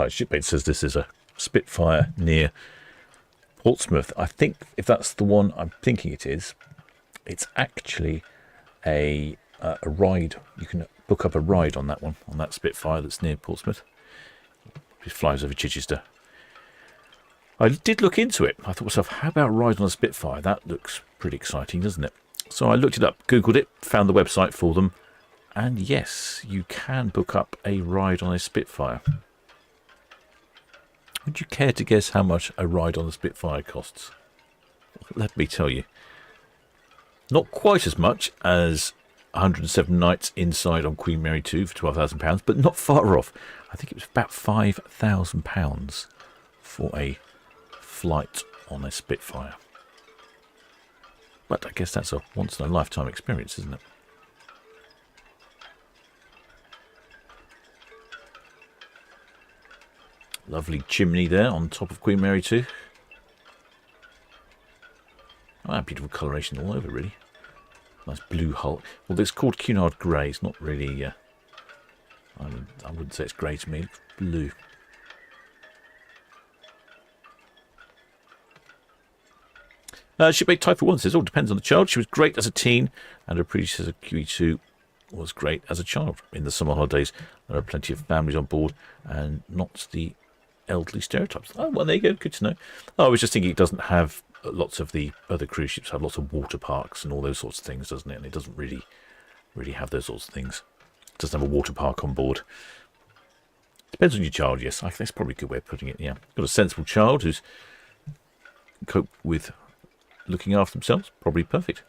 Shipmate says this is a Spitfire near Portsmouth. I think if that's the one I'm thinking it is, it's actually a ride. You can book up a ride on that one, on that Spitfire that's near Portsmouth. It flies over Chichester. I did look into it. I thought to myself, how about a ride on a Spitfire? That looks pretty exciting, doesn't it? So I looked it up, Googled it, found the website for them, and yes, you can book up a ride on a Spitfire. Would you care to guess how much a ride on the Spitfire costs? Let me tell you. Not quite as much as 107 nights inside on Queen Mary 2 for £12,000, but not far off. I think it was about £5,000 for a flight on a Spitfire. But I guess that's a once-in-a-lifetime experience, isn't it? Lovely chimney there on top of Queen Mary 2. Oh, beautiful coloration all over, really. Nice blue hull. Well, it's called Cunard Grey. It's not really... I wouldn't say it's grey to me. It's blue. Shipmate Typhoon 1 says, depends on the child. She was great as a teen, and her predecessor QE2 was great as a child. In the summer holidays, there are plenty of families on board, and not the elderly stereotypes. Oh, well, there you go. Good to know. I was just thinking it doesn't have lots of the other cruise ships have lots of water parks and all those sorts of things, doesn't it? And it doesn't really have those sorts of things. It doesn't have a water park on board. Depends on your child, yes. I think that's probably a good way of putting it, yeah. Got a sensible child who's cope with looking after themselves. Probably perfect.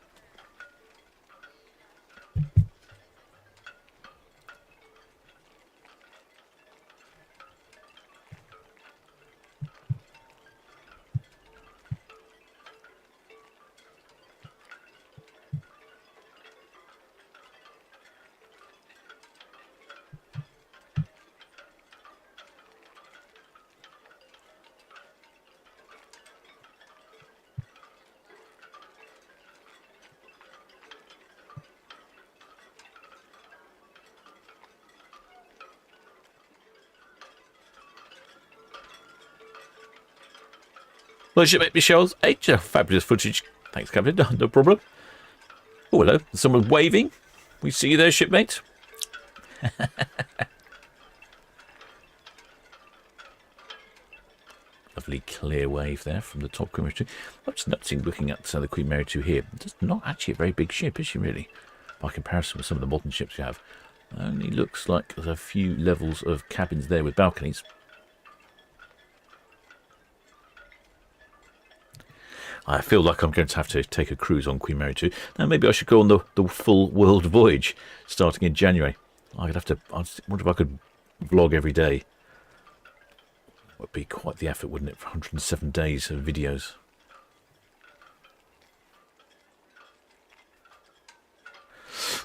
Well, shipmate Michelle's H, fabulous footage. Thanks, Captain. No problem. Oh, hello. Someone waving. We see you there, shipmate. Lovely clear wave there from the top Queen Mary 2. I'm just noticing, looking at the Queen Mary 2 here, it's not actually a very big ship, is she, really? By comparison with some of the modern ships you have. Only looks like there's a few levels of cabins there with balconies. I feel like I'm going to have to take a cruise on Queen Mary 2. Now maybe I should go on the full world voyage starting in January. I wonder if I could vlog every day. It would be quite the effort, wouldn't it, for 107 days of videos.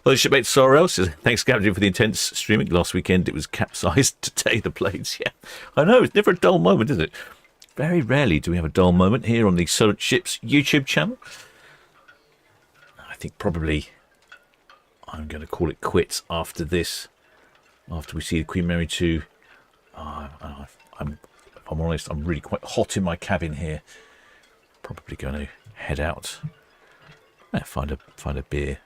Well, shipmates Sorrel says, thanks, Captain, for the intense streaming. Last weekend it was capsized. Today the blades. Yeah, I know. It's never a dull moment, is it? Very rarely do we have a dull moment here on the Solent Ships YouTube channel. I think probably I'm going to call it quits after this. After we see the Queen Mary 2. If I'm honest, I'm really quite hot in my cabin here. Probably going to head out. Find a beer.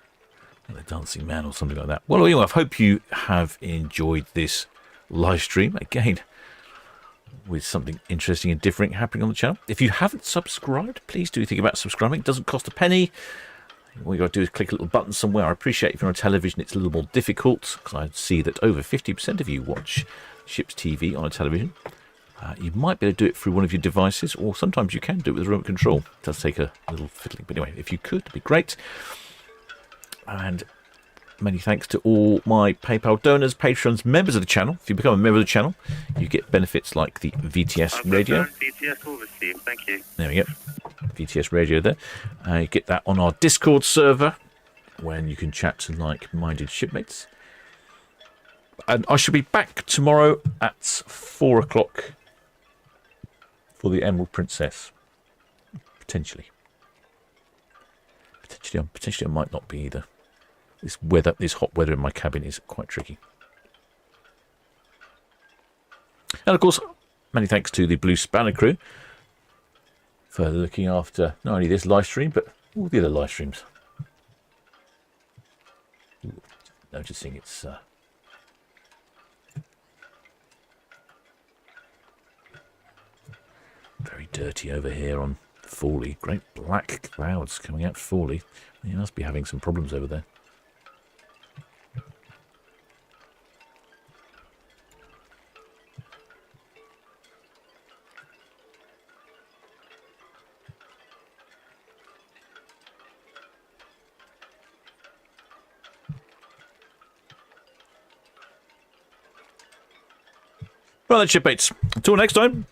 The Dancing Man or something like that. Well, anyway, I hope you have enjoyed this live stream again with something interesting and different happening on the channel. If you haven't subscribed, please do think about subscribing. It doesn't cost a penny. All you got to do is click a little button somewhere. I appreciate if you're on television it's a little more difficult, because I see that over 50% of you watch Ships TV on a television. You might be able to do it through one of your devices, or sometimes you can do it with remote control. It does take a little fiddling, but anyway, if you could, it'd be great. And many thanks to all my PayPal donors, patrons, members of the channel. If you become a member of the channel, you get benefits like the VTS radio. VTS all received, thank you. There we go. VTS radio there. You get that on our Discord server when you can chat to like-minded shipmates. And I shall be back tomorrow at 4 o'clock for the Emerald Princess. Potentially I might not be either. This hot weather in my cabin is quite tricky. And of course, many thanks to the Blue Spanner crew for looking after not only this live stream, but all the other live streams. Noticing it's very dirty over here on Fawley. Great black clouds coming out Fawley. You must be having some problems over there. Well then, shipmates, until next time.